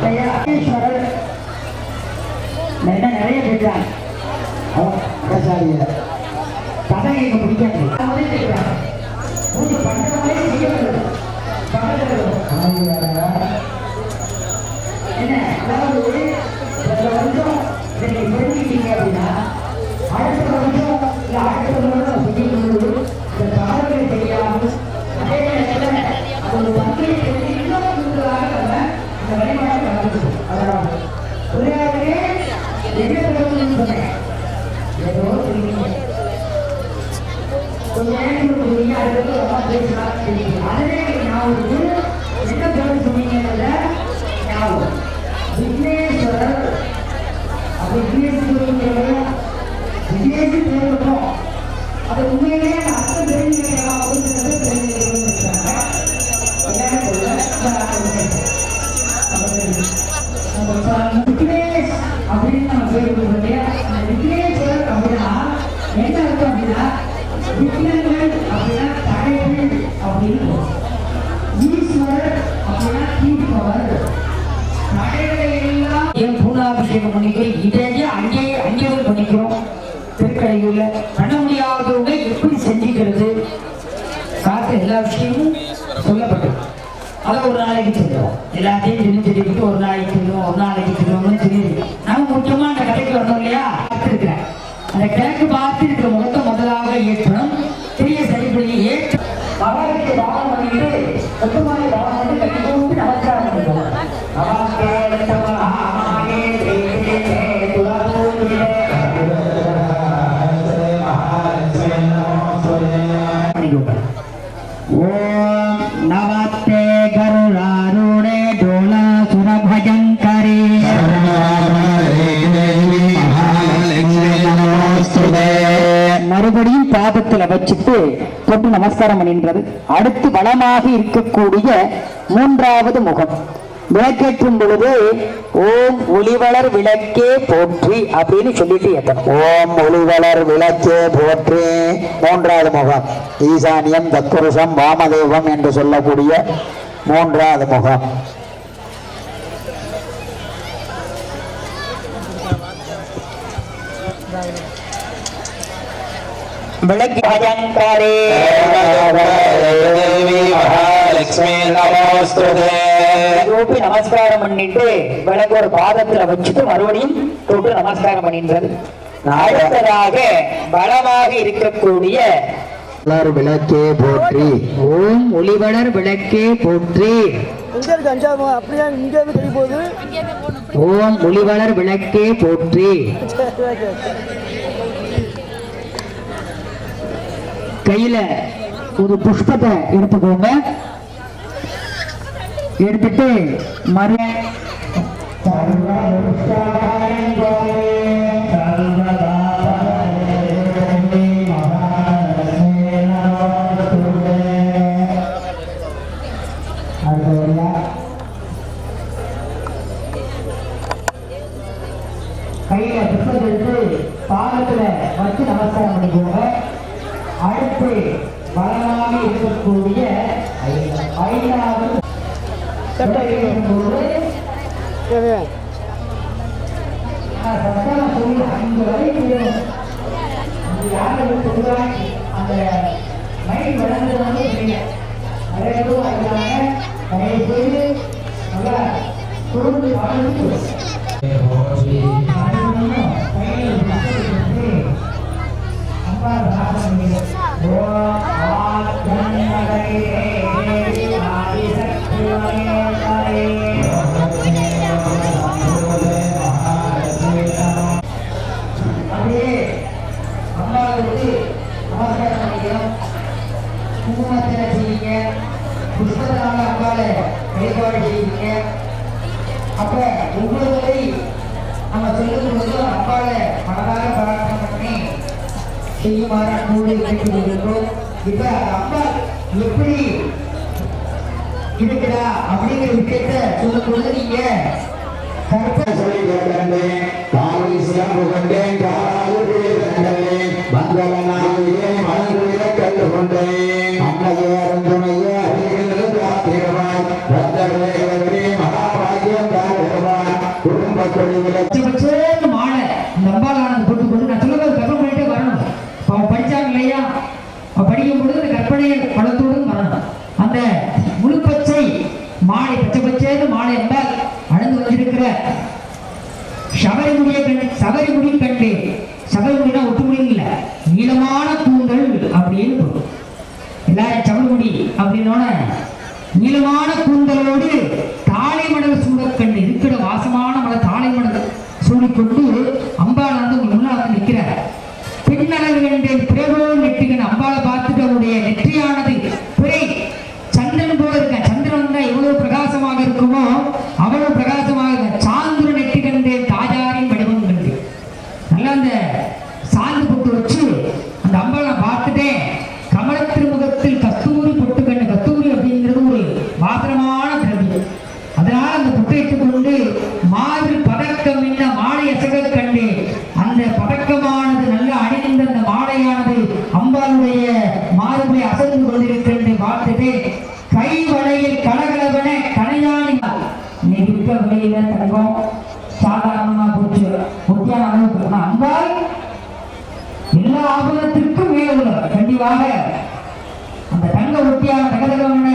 நிறைய பேசுறாங்க கதை எனக்கு பிடிக்காது. கொஞ்சம் பண்றவங்களே செய்யப்படுது என்ன, அதாவது இந்த வருஷம் நீங்க தெரிஞ்சுக்கிட்டீங்க அப்படின்னா அடுத்த வருஷம் இல்ல அடுத்த வருஷம் செய்யும்போது இந்த தவறுகளை செய்யாமல் அதே நேரத்தில் அது தந்தையை தெரிஞ்சு இன்னொரு கூடுதலாக நம்ம இந்த வழிபாட்டை கலந்துக்கணும். அதாவது உரையாடலே என்ன தகவல்னு சொன்னேன், ஏதோ தெரியுங்க கொஞ்சம் நேரம் சொல்லுவீங்க, அதுக்கு ரொம்ப பேசலாம் தெரியும். அதுவே நான் ஒரு என்ன தகவல் சொன்னீங்கன்றத ஞாபகம். விக்னேஸ்வரர் விக்னேஸ்வரர் தேர்வுக்கும் அது உண்மையிலே அர்த்தம் தெரிஞ்சுக்கலாம் அப்படிங்கிறது தெரிஞ்சுக்கிறாங்க. விக்னேஷ் அப்படின்னு நம்ம பேர் இல்லையா? அந்த விக்னேஸ்வரர் அப்படின்னா என்ன அர்த்தம் அப்படின்னா விக்னங்கள் அப்படின்னா தடைகள் அப்படின்னு, ஈஸ்வரர் அப்படின்னா தீர்ப்பவர். ஏன் பூர்ணாபிஷேகம் பண்ணிக்கிறோம், இதையே அங்கேயே பண்ணிக்கிறோம். திருக்கடையூர்ல பண்ண முடியாதவங்க எப்படி செஞ்சுக்கிறது காத்து எல்லா விஷயமும் சொல்லப்பட்டது. அதை ஒரு நாளைக்கு சொல்லுவோம், எல்லாத்தையும் தெரிஞ்சுட்டு ஒரு நாளைக்கு சொல்லுவோம்னு தெரியுது. நம்ம முக்கியமா அந்த கடைக்கு வரணும் இல்லையா? பார்த்துருக்கிறேன் அந்த கிழக்கு பார்த்து இருக்கிற முகத்தை முதலாக ஏற்றணும். பெரிய சரிப்படி ஏற்ற மகாவுக்கு தானம் பண்ணிட்டு ஒட்டுமாரி தானம் பண்ணி கட்டி நமஸ்காரம் பண்ணிடுவோம். ஓம் நவத்தே கருணாருணே டோலா சுரபஜங்கரி மறுபடியும் பாதத்துல வச்சுட்டு தொட்டு நமஸ்காரம் பண்ணின்றது. அடுத்து பலமாக இருக்கக்கூடிய மூன்றாவது முகம் விளக்கேற்றும் பொழுது ஓம் ஒளிவளர் விளக்கே போற்றி அப்படின்னு சொல்லிட்டு ஏற்றணும். ஓம் ஒளிவளர் விளக்கே போற்றி. மூன்றாவது முகம் ஈசானியம் தத்புருஷம் வாமதேவம் என்று சொல்லக்கூடிய மூன்றாவது முகம். விளக்கு பஜங்கரே நமஸ்காரம் பண்ணிட்டு விளக்கு ஒரு பாதத்துல வச்சுட்டு மறுபடியும் தொட்டு நமஸ்காரம் பண்ணின்றது. அடுத்ததாக பலமாக இருக்கக்கூடிய வளர் விளக்கே போற்றி. ஓம் ஒளிவளர் விளக்கே போற்றி. ஓம் ஒளிவளர் விளக்கே போற்றி. கையில ஒரு புஷ்பத்தை எடுத்துக்கோங்க. எடுத்துட்டு மறு கையில புஷ்பத்தை எடுத்து பாதத்துல வச்சு நமஸ்காரம் பண்ணிக்கோங்க. அடுத்து பலமாக இருக்கக்கூடிய 5வது சொல்லி 5 வரைக்கும் யாருக்கு அந்த மைண்ட் வளர்ந்து வந்து நிறைய பேர் அறியாம நிறைய பேர் நல்லா குடும்பத்தை வாழ்ந்து புஷ்பத்தினால அம்பால வழிபாடு செய்வீங்க. அப்ப ஒவ்வொருவரை நம்ம சொல்லும் போது அம்பால மனதாக பிரார்த்தனை பண்ணி செய்யுமாறு அன்போடு கேட்டுக்கொண்டிருக்கிறோம். இப்ப அம்மா எப்படி இருக்குதா அப்படிங்கிற விஷயத்த சொல்லும் பொழுது நீங்க சொல்லி கேட்கிறேன். காலை சிலம்பு கொண்டேன், காலால் கண்டேன், மங்களநாயே மனங்குளிர கண்டு கொண்டேன். அன்னையே அருந்துணையே அருகிலிருந்து காத்திருவாய், ரத்தவேகவே மகாபாகியம் காத்திருவாய். குடும்ப தொழில்களை மாலை இந்த அம்பாலானது போட்டுக்கொண்டு நான் சொல்லுறது கற்பனை பண்ணிட்டே வரணும். அவன் படிச்சாங்க இல்லையா, அவன் படிக்கும் பொழுது அந்த கற்பனை பலத்தோடு வரணும். அந்த முழு பச்சை மாலை பச்சை பச்சைன்னு மாலை அம்பாள் அணிந்து வந்திருக்கிற சபரிமுடி கண்டு, சபரிமுடினா ஒட்டு முடியும் இல்ல, நீளமான கூந்தல் அப்படின்னு எல்லாரும் சபரிமுடி அப்படின்னோட நீளமான கூந்தலோடு தாழை மடல் சூடக்கண்டு இருக்கிற வாசமான மலை தாழை மடல் சூடிக்கொண்டு அம்பாள் வந்து உங்க முன்னாள் வந்து நிற்கிறார். பின்னழகு பிரபோ நெற்றிகன் அம்பாளை பார்த்துட்டு அவருடைய நெற்றியானது பிறை சந்திரன் போல இருக்க. சந்திரன் வந்தா எவ்வளவு பிரகாசமாக இருக்குமோ அவ்வளவு பிரகாசமாக இருக்க. சாந்துர நெற்றி கண்டு தாஜாரின் வடிவம் கண்டு நல்லா அந்த சாந்து பொட்டு வச்சு அந்த அம்பாளை பார்த்துட்டேன். கமல திருமுகத்தில் கஸ்தூரி பொட்டு கண்டு, கஸ்தூரி அப்படிங்கிறது ஒரு வாசனமான திரவியம். அதனால அந்த பொட்டை கொண்டு மாதிரி பதக்கம் என்ன மாலை அசக கண்டு அந்த பதக்கமானது நல்ல அணிந்த அந்த மாலையானது அம்பாளுடைய மாறுபடி அசைந்து கொண்டிருக்கின்ற பார்த்துட்டு கை வளையில் கலகலவன கனையானி நெருக்க விலையில தங்கம் சாதாரணமா போச்சு. முக்கிய அளவுக்கு அம்பாள் எல்லா ஆபரணத்திற்கும் மேல உள்ளவர். கண்டிப்பாக அந்த தங்க ஒட்டியான தகதகவன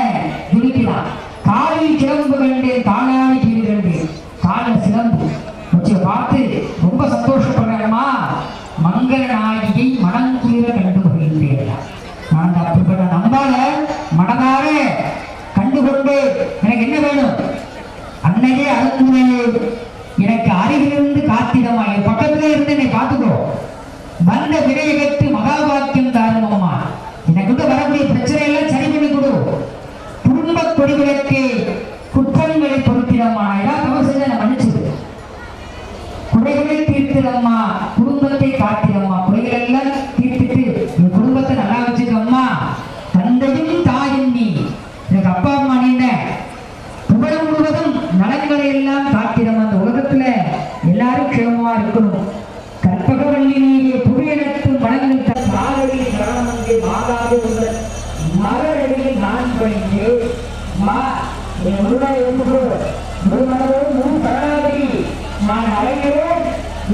ஜொலிக்கிறான். காலில் சிலம்பு கண்டு தானாடி கீழ் கண்டு கால சிலம்பு வச்சு பார்த்து ரொம்ப சந்தோஷப்படுறேம்மா. மங்கள நாயகியை மனங்குளிர கண்டு வருகின்றேன். நான் அப்படிப்பட்ட நம்பால மனதார கண்டுகொண்டு எனக்கு என்ன வேணும்? அன்னையே அருந்துணையே எனக்கு அருகிலிருந்து காத்திடமா, என் பக்கத்திலே இருந்து என்னை பார்த்துக்கோ. வந்த வினையை கட்டு மகாபாக்கியம் தாருமம்மா. எனக்கு வரக்கூடிய பிரச்சனை எல்லாம் சரி பண்ணி கொடு. குடும்ப கொடிகளுக்கு குற்றங்களை பொறுத்திடமா. எல்லாம் தவறு செஞ்ச மன்னிச்சுது. குறைகளை தீர்த்திடம்மா, குடும்பத்தை காத்திடம்மா. குறைகள் எல்லாம் தீர்த்துட்டு என் குடும்பத்தை நல்லா வச்சுக்கம்மா. தந்தையும் தாயும் நீ, எனக்கு அப்பா அம்மா நீண்ட புகழ் முழுவதும் நலன்களை எல்லாம் காத்திடம்மா. அந்த உலகத்துல எல்லாரும் க்ஷேமமா இருக்கணும். கற்பகவல்லியே புவியனத்து மனங்கள் சாரடி சரணமங்கே மாதாவே உங்கள் மரடியில் நான் பணிந்து மா என் முருகனை ஒன்று முருகனோடு முன் சரணாகி நான் அடைகிறேன்.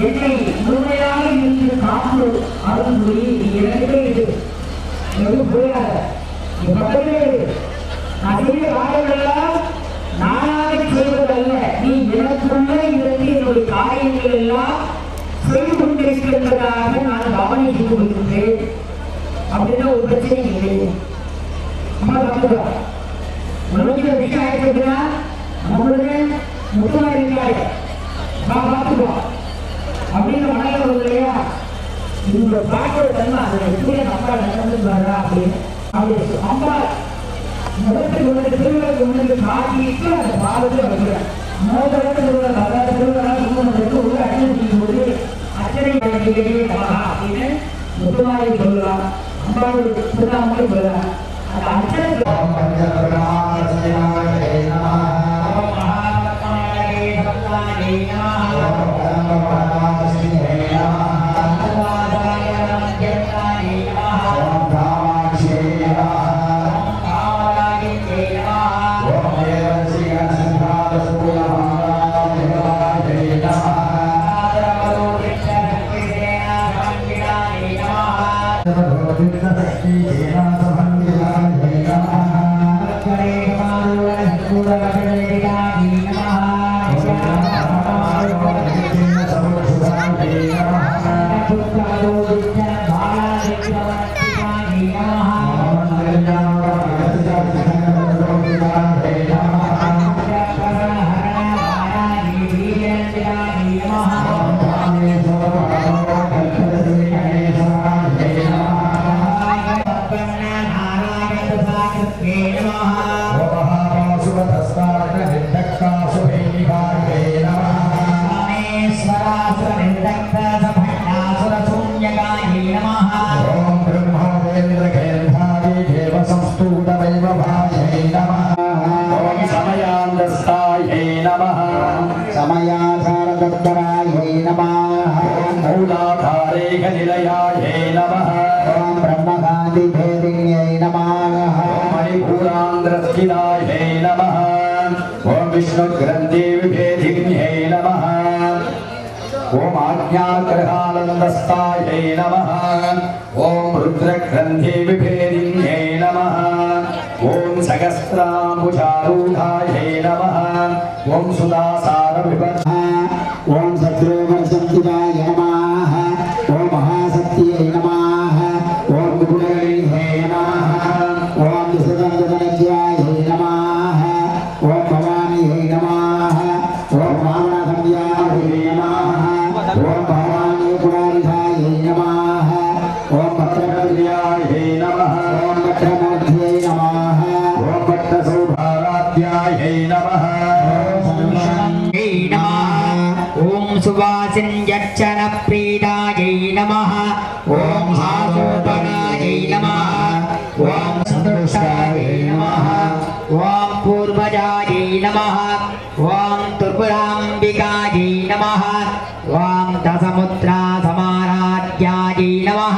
என்னை முழுமையாக இருந்து காப்பு அருள்மொழி இரண்டே இது எதுவும் புரியாத பக்கமே நான் செய்த காரியங்களெல்லாம் நானாக செய்வதல்ல, நீ எனக்குள்ளே இருந்து என்னுடைய காரியங்கள் எல்லாம் செய்து கொண்டிருக்கின்றதாக நான் கவனித்துக் கொள்கின்றேன். அப்படின்னா ஒரு பிரச்சனையும் கிடையாது. அம்மா பார்த்துக்கோ. உலகத்துல விஷயம் ஆயிடுச்சுன்னா நம்மளுக்கு முத்தமாக இருக்காது. அம்மா பார்த்துக்கோ அப்படின்னு மனதில் வருது இல்லையா? இந்த பாட்டோட தன்மை அதை எப்படி அம்மா நடந்து வர்றா அப்படின்னு அப்படி அம்மா முதலுக்கு ஒன்று திருவிழாக்கு ஒன்று காட்டிட்டு அந்த பாதத்தில் வருகிறேன். மோதலத்தில் உள்ள கதாத திருவிழா உள்ள அச்சனை போது அச்சனை அப்படின்னு முத்துமாரி சொல்லலாம். அம்மாவோட திருநாமலை சொல்லலாம். அந்த அச்சனை समयासारतत्परायै नमः मूलाधारेखनिलयायै नमः ॐ ब्रह्मकान्तिभेदिन्यै नमः मणिपूरान्द्रस्थितायै नमः ॐ विष्णुग्रन्थिविभेदिन्यै नमः ॐ आज्ञाग्रहानन्दस्तायै नमः ॐ रुद्रग्रन्थिविभेदिन्यै नमः ॐ सहस्राम्बुजारूढायै नमः ॐ सुदासारविभक् ॐ शत्रुवर्षन्तिवाय नमः ॐ महाशक्त्यै नमः ॐ गुणगणैः नमः ॐ सुगन्धवनज्यायै नमः ॐ भवान्यै नमः ॐ वामनकन्यायै नमः ॐ भवानी गुणानिधायै नमः ॐ भद्रकन्यायै नमः ॐ भद्रमूर्त्यै नमः ॐ भद्रसौभाराध्यायै नमः ॐ सुवासिन्यर्चन प्रीदायै नमः ॐ आशोभनायै नमः ॐ सन्तुष्टायै नमः ॐ पूर्वजायै नमः ॐ त्रिपुराम्बिकायै नमः ॐ दशमुद्रा समाराध्यायै नमः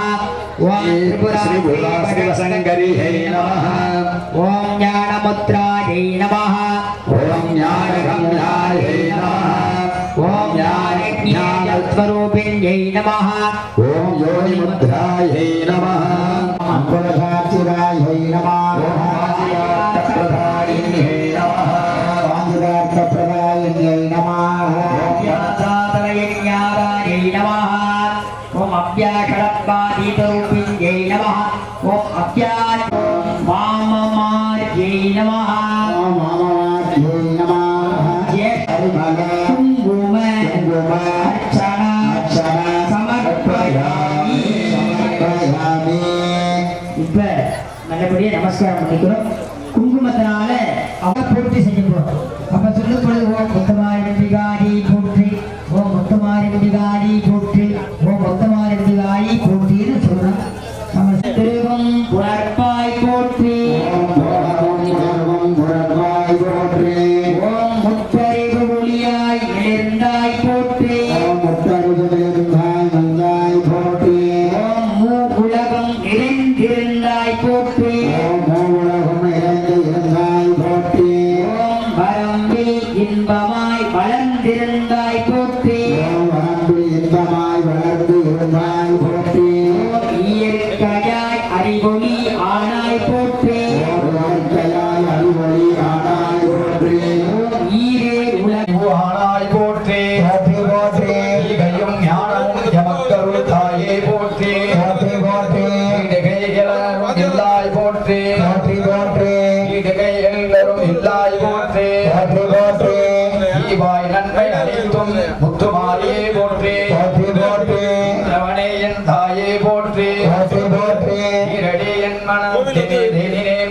ॐ त्रिपुराशिवशङ्कर्यै नमः ॐ ज्ञानमुद्रायै नमः ॐ ज्ञानगम्यायै नमः ॐ ज्ञानस्वरूपिण्यै नमः ॐ योनिमुद्रायै नमः अङ्कुरसाक्षिरायै नमः वाजिरार्थप्रदायिन्यै नमः वाजिरार्थप्रदायिन्यै नमः व्यासादरयज्ञादायै नमः ॐ अव्याकरत्वादीतरूपिण्यै नमः ॐ वाममार्यै नमः वाममार्यै नमः இப்ப நல்லபடியா நமஸ்காரம் பண்ணிக்கிறோம். குங்குமத்தினால அவ பூர்த்தி செய்யப்போம். அப்ப சொல்லும் பொழுது ஓம் முத்தமாரி பிகாரி போற்றி, ஓம் முத்தமாரி பிகாரி போற்றி, ஓம் முத்தமாரி பிகாரி போற்றின்னு சொல்றோம். நம்ம திருவம் புறப்பாய் போற்றி, ஓம் முத்தறிவு ஒளியாய் எழுந்தாய் போற்றி, ஓம் மூவுலகம் நிறைந்திருந்தாய் போற்றி, ஓம் வரம்பி இன்பமாய்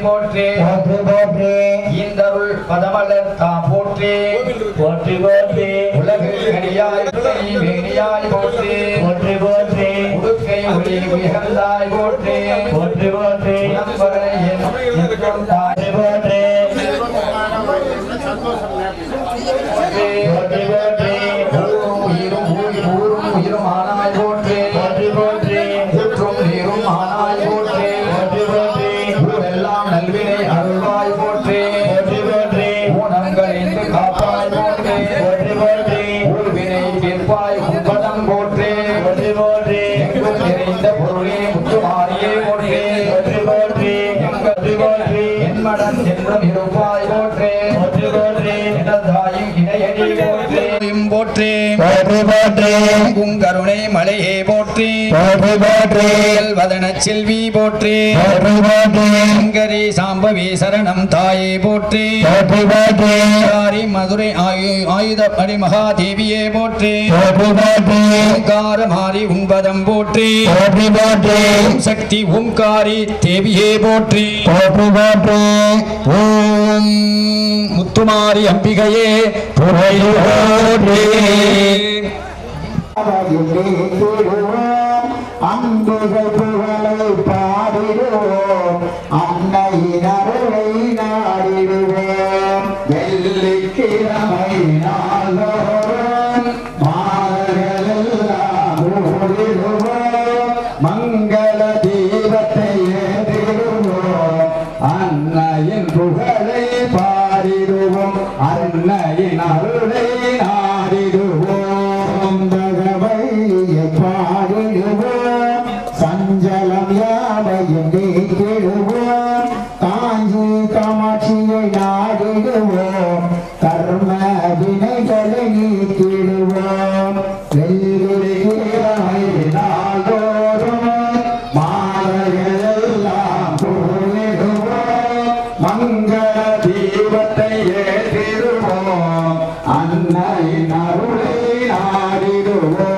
போற்றி போற்றி போற்றி இந்தருள் பதமலர் தாம் போற்றி போற்றி போற்றி உலகில் கனியாய் வேணியாய் போற்றி போற்றி போற்றி உடுக்கை ஒளி உயர்ந்தாய் போற்றி போற்றி போற்றி நம்பரை என்றும் தாய் போற்றி போற்றி போற்றி உயிரும் உயிரும் ஆனாய் போற்றி போற்றி போற்றி சுற்றும் நீரும் ஆனாய் போற்றி போற்றி போற்றி எல்லாம் நல்வினை அருள்வாய் போற்றி போற்றி போற்றி ஊனங்கள் என்று காப்பாய் போற்றி போற்றி போற்றி ஊழ்வினை தீர்ப்பாய் உன்பதம் போற்றி போற்றி போற்றி எங்கும் நிறைந்த பொருளே முத்துமாரியே போற்றி போற்றி போற்றி எங்கற்றி போற்றி என்மடன் என்றும் இருப்பாய் போற்றி போற்றி போற்றி எனதாயும் இணையடி போற்றி போற்றி போற்றி போற்றி குங்கருணை மலையே போற்றி போற்றி போற்றி வதன செல்வி போற்றி போற்றி போற்றி சங்கரி சாம்பவி சரணம் தாயே போற்றி போற்றி போற்றி ஹரி மதுரை ஆயுதப்படி மகாதேவியே போற்றி போற்றி போற்றி ஓங்கார மாறி உன்பதம் போற்றி போற்றி போற்றி சக்தி ஓங்காரி தேவியே போற்றி போற்றி போற்றி ஓம் முத்துமாரி அம்பிகையே போற்றி அன்புகள் புகழை பாடிடுவோம் அன்னையின் அருளை நாடிடுவோம் வெள்ளிக்கிழமை நாளோறும் மாலைகளெல்லாம் ஓடிடுவோம் மங்கள தீபத்தை ஏற்றிடுவோம் அன்னையின் புகழை பாடிடுவோம் அன்னையின் அருளை நாடிடுவோம் பகவையை பாடிடுவோம் சஞ்சலம் யாவையும் நீக்கிடுவோம் காஞ்சி காமாட்சியை நாடிடுவோம் கர்ம வினைகளை நீக்கிடுவோம் வெள்ளிக்கிழமை நாள்தோறும் மாலைகளெல்லாம் போயிடுவோம் மங்கள தீபத்தை ஏற்றிடுவோம் அன்னையின் அருளை நாடிடுவோம்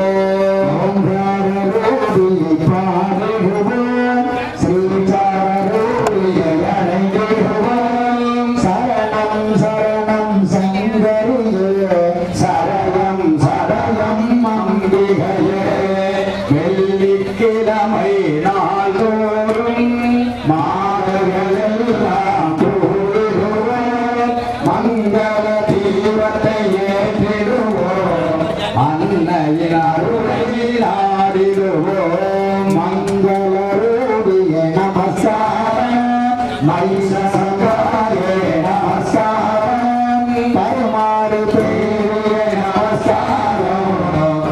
பாடிடுவோம் ஸ்ரீசாரூரியை அடைந்திடுவோம் சரணம் சரணம் சங்கரியே சரணம் சரணம் அம்பிகையே வெள்ளிக்கிழமை நாள்தோறும் மாலைகளெல்லாம் கூடுவோம் மங்கள தீபத்தை ஏற்றிடுவோம் அன்னையின் அருளை நாடிடுவோம் மங்கள ரூபிய நமஸ்காரம் மைசங்காயே நமஸ்காரம் பரமாறு பேரிய நமஸ்காரம்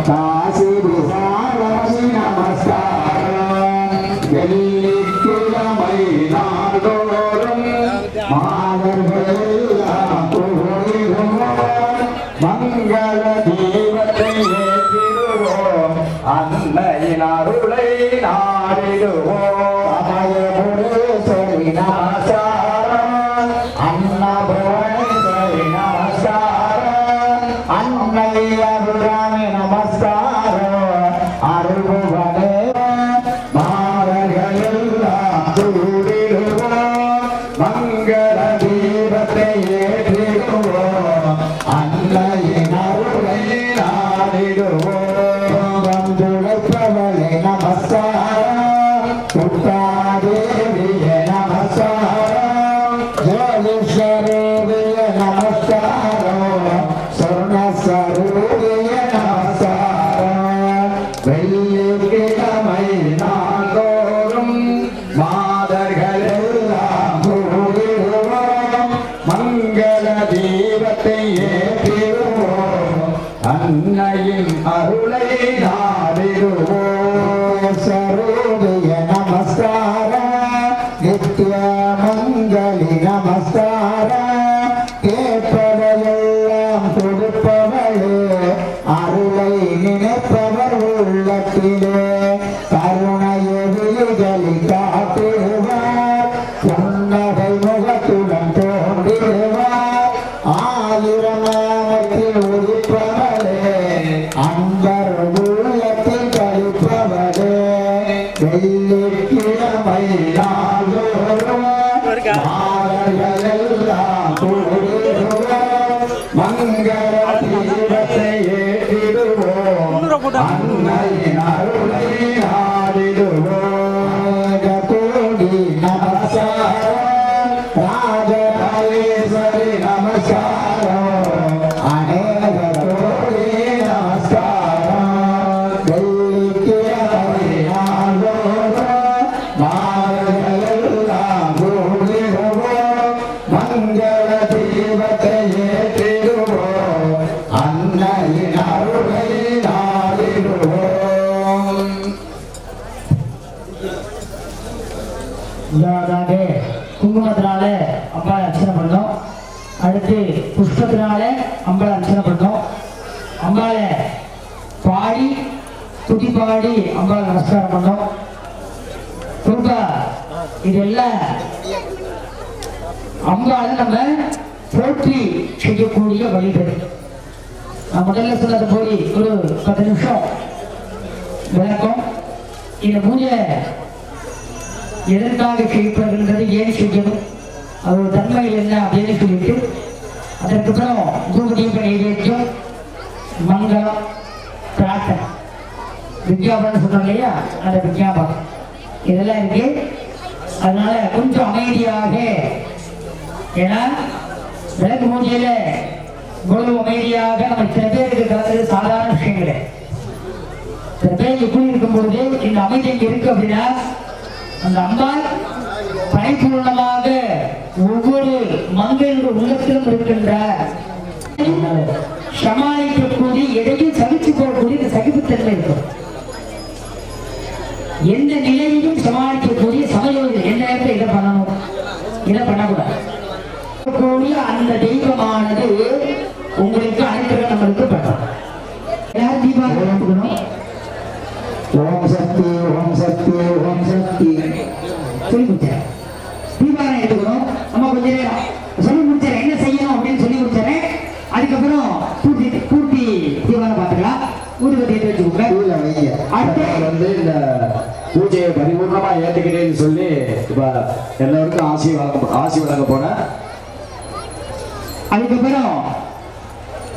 காசி விசாலாட்சி நமஸ்காரம் வெள்ளிக்கிழமை நாள்தோறும் மாதர்களெல்லாம் கூடிடுவோம் மங்கள தீபத்தை ஏற்றிடுவோம் அன்னையின் அருளை நாடிடுவோம் அமயபுரேஸ்வரி நமஸ்காரம் அன்னபுவனேஸ்வரி நமஸ்காரம் அன்னை அருளாமி நமஸ்காரம் அருள்புவனே மாதர்களெல்லாம் கூடிடுவோம் மங்கள தீபத்தை ஏற்றிடுவோம் அன்னையின் அருளை நாடிடுவோம் வந்துழைப்பவளே நமஸ்காரம் துர்காதேவியே நமஸ்காரம் ஜோதிஸ்வரேவியே நமஸ்காரம் சொர்ணஸ்வரூபியே நமஸ்காரம் வெள்ளிக்கிழமை நாள்தோறும் மாதர்களெல்லாம் கூடிடுவோம் மங்கள தீபத்தை ஏற்றிடுவோம் அன்னையின் அருளை நாடிடுவோம் சரூபிய நமஸ்காரம் நித்ய மங்களி நமஸ்காரம் கேட்பதையெல்லாம் கொடுப்பவளே அருளை நினைப்பவர் உள்ளத்திலே கருணையை விழிகளை காட்டிடுவார் புன்னகை முகத்துடன் தோன்றிடுவார் ஆயிரம் நாமத்தில் உதிப்பவளே அன்பர் உள்ளத்தில் கழிப்பவளே வெள்ளிக்கிழமை நாள்தோறும் மாதர்களெல்லாம் கூடிடுவோம் மங்கள தீபத்தை ஏற்றிடுவோம் அன்னையின் அருளை நாடிடுவோம் கோடி நமஸ்காரம் ராஜராஜேஸ்வரி நமஸ்காரம் அநேக கோடி நமஸ்காரம் வெள்ளிக்கு மாதர்களெல்லாம் கூடிடுவோம் மங்கள தீபத்தை ஏற்றிடுவோம் அன்னையின் அருளை நாடிடுவோம். இதாங்க குங்குமத்தினால அம்பாளை அர்ச்சனை பண்ணோம். அடுத்து புஷ்பத்தினால அம்பாளை அர்ச்சனை பண்ணோம். அம்பாளை பாடி துதி பாடி அம்பாளை நமஸ்காரம் பண்ணோம். குருபா இதெல்லாம் அம்பாளை நம்ம போற்றி செய்யக்கூடிய வழிகள். நான் முதல்ல சொன்னது போய் ஒரு 10 நிமிஷம் விளக்கம். இந்த பூஜை எதற்காக செய்யப்படுகின்றது, ஏன் செய்யணும், அதோட தன்மைகள் என்ன அப்படின்னு சொல்லிட்டு அதற்கப்புறம் தூபதீப நைவேத்தியம், மங்களம், பிரார்த்தனை, விஞ்ஞாபனம் சொல்றோம் இல்லையா, அந்த விஞ்ஞாபனம் இதெல்லாம் இருக்கு. அதனால கொஞ்சம் அமைதியாக, ஏன்னா விளக்கு பூஜையில இவ்வளவு அமைதியாக நம்ம சில பேருக்கு கலந்தது சாதாரண விஷயங்களே. சில பேர் எப்படி இருக்கும்போது இந்த அமைதி இருக்கு அப்படின்னா அந்த அம்பாள் பரிபூர்ணமாக ஒவ்வொரு மங்கையுடைய உள்ளத்திலும் இருக்கின்ற சமாளிக்கக்கூடிய எதையும் சகிச்சு போகக்கூடிய இந்த சகிப்புத்தன்மை இருக்கும். எந்த நிலையையும் சமாளிக்கக்கூடிய சமயோஜனை, எந்த நேரத்தில் இதை பண்ணணும், இதை பண்ணக்கூடாது. அந்த தெய்வமானது உங்களுக்கு அனுகிரகம் நம்மளுக்கு பண்ணணும். யார் தீபாவளி ஓம் சக்தி ஓம் சக்தி ஓம் சக்தி சொல்லி கொடுத்தேன். தீபாவளி எடுத்துக்கணும். நம்ம கொஞ்ச நேரம் சொல்லி முடிச்சேன் என்ன செய்யணும் அப்படின்னு சொல்லி கொடுத்தேன். அதுக்கப்புறம் பூர்த்தி தீபாவளி பார்த்துக்கலாம். ஊதுபத்தி ஏற்றி வச்சுக்கோங்க. அடுத்து இந்த பூஜையை பரிபூர்ணமா ஏற்றுக்கிறேன்னு சொல்லி இப்ப எல்லாருக்கும் ஆசி வழங்க போனேன். அதுக்கப்புறம்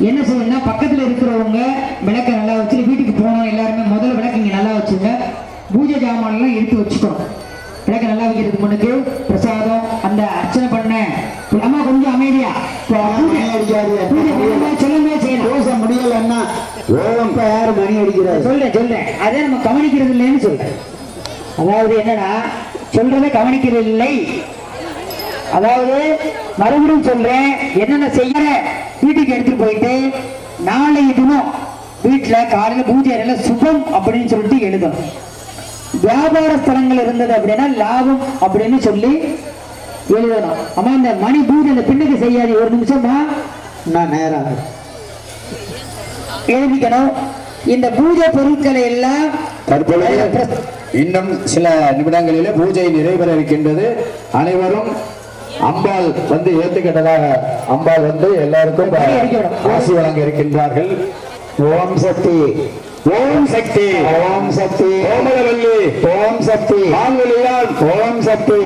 என்ன செய்யணும்னா பக்கத்துல இருக்கிறவங்க விளக்க நல்லா வச்சு வீட்டுக்கு போனோம். எல்லாருமே முதல்ல விளக்கு இங்க நல்லா வச்சுங்க. பூஜை ஜாமான்லாம் எடுத்து வச்சுக்கணும். விளக்க நல்லா வைக்கிறதுக்கு முன்னுக்கு பிரசாதம் அந்த அர்ச்சனை பண்ண அம்மா கொஞ்சம் அமைதியா சொல்லுங்க செய்யலாம். முடியலன்னா யாரு மணி அடிக்கிறார் சொல்றேன் அதை நம்ம கவனிக்கிறது இல்லைன்னு சொல்றேன். அதாவது என்னன்னா சொல்றதை கவனிக்கிறது இல்லை. அதாவது மறுபடியும் சொல்றேன், என்னென்ன செய்யற வீட்டுக்கு எடுத்துட்டு போயிட்டு நாளைய தினம் வீட்டுல காலையில பூஜை அறையில சுபம் அப்படின்னு சொல்லிட்டு எழுதணும். வியாபார ஸ்தலங்கள் இருந்தது அப்படின்னா லாபம் அப்படின்னு சொல்லி எழுதணும். ஆமா இந்த மணி பூஜை அந்த பின்னுக்கு செய்யாது. ஒரு நிமிஷமா நான் நேரம் எழுதிக்கணும். இந்த பூஜை பொருட்களை எல்லாம் தற்பொழுது இன்னும் சில நிமிடங்களிலே பூஜை நிறைவேற இருக்கின்றது. அனைவரும் அம்பாள் வந்து ஏற்றுக்கிட்டதாக அம்பாள் வந்து எல்லாருக்கும் ஆசி வழங்க இருக்கின்றார்கள். ஓம் சக்தி ஓம் சக்தி ஓம் சக்தி ஓமலவல்லி ஓம் சக்தி மாங்கலியால் ஓம் சக்தி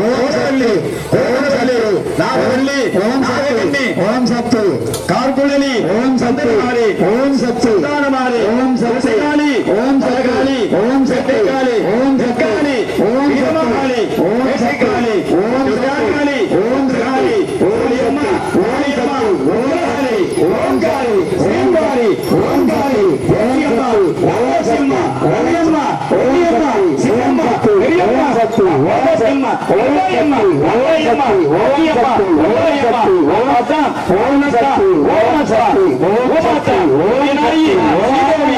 ஓமலவல்லி ஓமலவல்லி நாகவல்லி ஓம் சக்தி ஓம் சக்தி கார்குழலி ஓம் சக்தி ஓம் சக்தி தானமாரி ஓம் சக்தி காளி ஓம் சக்தி ஓம் சக்தி காளி ஓம் சக்தி ஓம் சக்தி ஓம் சக்தி ஓம் சக்தி ஓம் காளி ஓம் அம்மா ஓம் அம்மா ஓம் காளி ஓம் காளி ஓம் காளி ஓம் காளி ஓம் அம்மா ஓம் சிம்மா ஓம் அம்மா ஓம் அம்மா சிம்மா பெரியம்மா சக்தி ஓம் சிம்மா ஓம் அம்மா ஓம் அம்மா ஓம் அம்மா ஓம் சக்தி ஓம் அத்தா ஓம் சக்தி ஓம் சக்தி ஓம் அத்தா ஓம் நாயி ஓம் சக்தி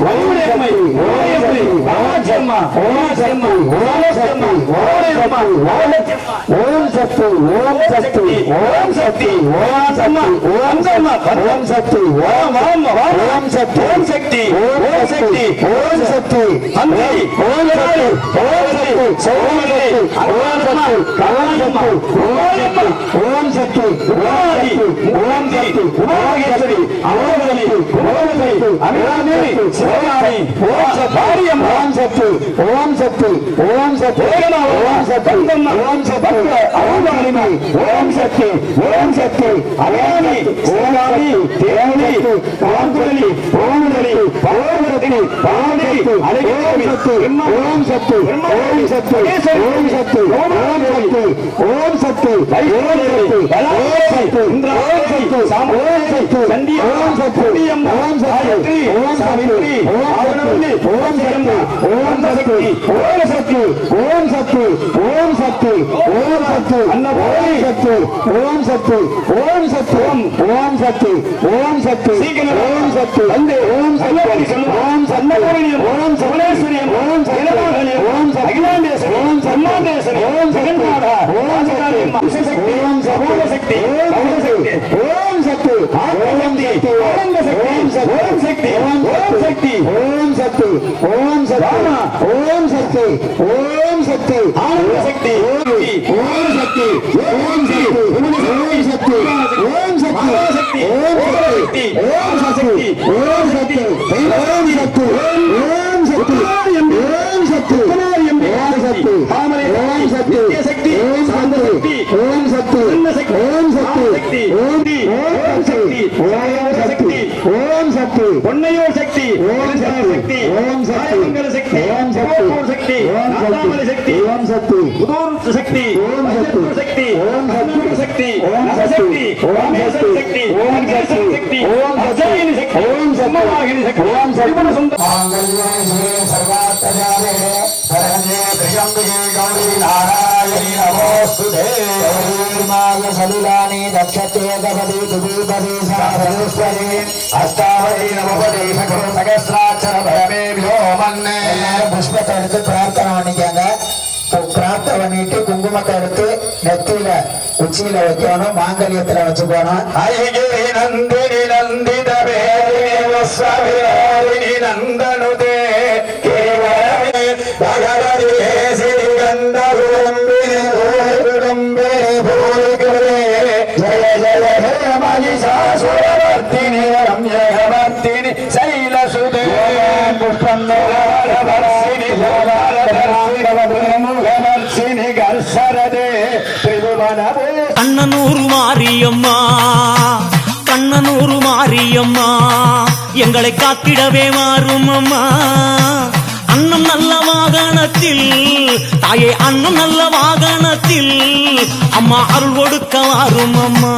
ஓம் லட்சுமி ஓம் ஸ்ரீ ஓம் சிம்மா ஓம் சிம்மா ஓம் சக்தி ஓம் அம்மா ஓம் சக்தி ஓம் சக்தி ஓம் சக்தி ஓம் சக்தி ஓம் சம்மா ஓம் சக்தி ஓம் அம்மா ஓம் சக்தி ஓம் சக்தி ஓம் சக்தி ஓம் சக்தி அந்தி ஓம் நாயி ஓம் சக்தி சோமலே ஓம் சக்தி ஓம் அம்மா ஓம் சக்தி ஓம் சக்தி ஓம் சக்தி ஓம் ஈஸ்வரி ஓம் சக்தி ஓம் சக்தி அபிராமி சிவகாமி மாரியம்மா ஓம் சக்தி ஓம் சக்தி ஓம் சக்தி ஓம் சக்தி ஓம் சக்தி அருள்வாளினி ஓம் சக்தி ஓம் சக்தி அபிராமி சிவகாமி தேவி ஓம்குழலி ஓம்குழலி பார்வதி பாதி ஓம் சக்தி ஓம் சக்தி ஓம் சக்தி ஓம் சக்தி ஓம் சக்தி ஓம் சக்தி ஓம் சக்தி ஓம் சக்தி ஓம் சக்தி ஓம் சக்தி சண்டி ஓம் சக்தி ஓம் சக்தி ஓம் சாவித்ரி ஓம் சக்தி ஓம் சக்தி ஓம் சக்தி ஓம் சக்தி ஓம் சக்தி ஓம் சக்தி அன்னபூரணி சக்தி ஓம் சக்தி ஓம் சக்தி ஓம் சக்தி ஓம் சக்தி ஓம் சக்தி அந்தே ஓம் சக்தி ஓம் அன்னபூரணி ஓம் சமலேஸ்வரி ஓம் சக்தி ஓம் அகிலாண்டேஸ்வரி ஓம் சம்மாண்டேஸ்வரி ஓம் ஜெகன்நாதா ஓம் சக்தி ஓம் சக்தி ஓம் சக்தி ஓம் சக்தி ஓம் சக்தி ஆனந்த சக்தி ஓம் சக்தி ஓம் சக்தி ஓம் சக்தி ஓம் சக்தி ஓம் சக்தி ஆனந்த சக்தி ஓம் சக்தி ஓம் சக்தி ஓம் சக்தி ஓம் சக்தி ஓம் சக்தி ஓம் சக்தி ஓம் சக்தி ஓம் சக்தி ஓம் சக்தி ஓம் சக்தி ஓம் சக்தி தாமரை ஓம் சக்தி சக்தி ஓம் சக்தி ஓம் சக்தி ஓம் சக்தி ஓம் சக்தி ஓம் சக்தி ஓம் சக்தி பொன்னையூர் சக்தி ஓம் சக்தி ஓம் சக்தி மங்கள சக்தி ஓம் சக்தி ஓம் சக்தி ஓம் சக்தி புதூர் சக்தி ஓம் சக்தி ஓம் சக்தி ஓம் சக்தி ஓம் சக்தி ஓம் சக்தி ஓம் அஜயினி சக்தி ஓம் சம்மவாகினி சக்தி ஓம் சக்தி சுந்தர மாங்கல்யே சர்வாத்மஜாலே சரண்யே த்ரியம்பகே கௌரி நாராயணி நமோஸ்துதே கௌரிர்மாக சலிலானி தக்ஷதே கபதி துபீபதி சரஸ்வதி அஷ்டாவதி நமபதி சகல சகஸ்ராட்சர பரமே வியோமன்னே புஷ்பத்தை எடுத்து பிரார்த்தனை பண்ணிக்கங்க பிரார்த்தனை பண்ணிட்டு குங்குமத்தை எடுத்து நெத்தியில உச்சியில வைக்கணும் மாங்கல்யத்துல வச்சுக்கணும் ஐகிரி நந்தினி நந்திதவே தேவஸ்வரிணி நந்தனுதே கேவலமே பகவதியே ஸ்ரீகண்டகுலம்பினி பூரிகுரே ஜய ஜய ஜய மகிஷாசுரவர்த்தினி ரம்யகவர்த்தினி சைலசுதே புஷ்பந்தரவர்ஷினி முகவர்ஷினி கர்ஷரதே திரிபுவனபூ கண்ணனூர் மாரியம்மா கண்ணனூர் மாரியம்மா எங்களை காத்திடவே மாறும் அம்மா அன்னம் நல்ல வாகனத்தில் தாயே அன்னம் நல்ல வாகனத்தில் அம்மா அருள் கொடுக்க வாரும் அம்மா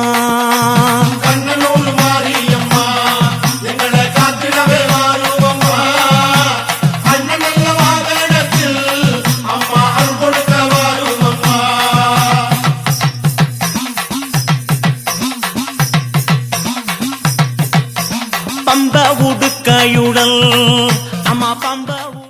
கண்ணனூர் மாரியம்மா எங்களை காத்திடவே மாறும் அம்மா அண்ணன் நல்ல வாகனத்தில் அம்மா அருள் கொடுக்க வாரும் அம்மா பந்த உடுக்கையுடல்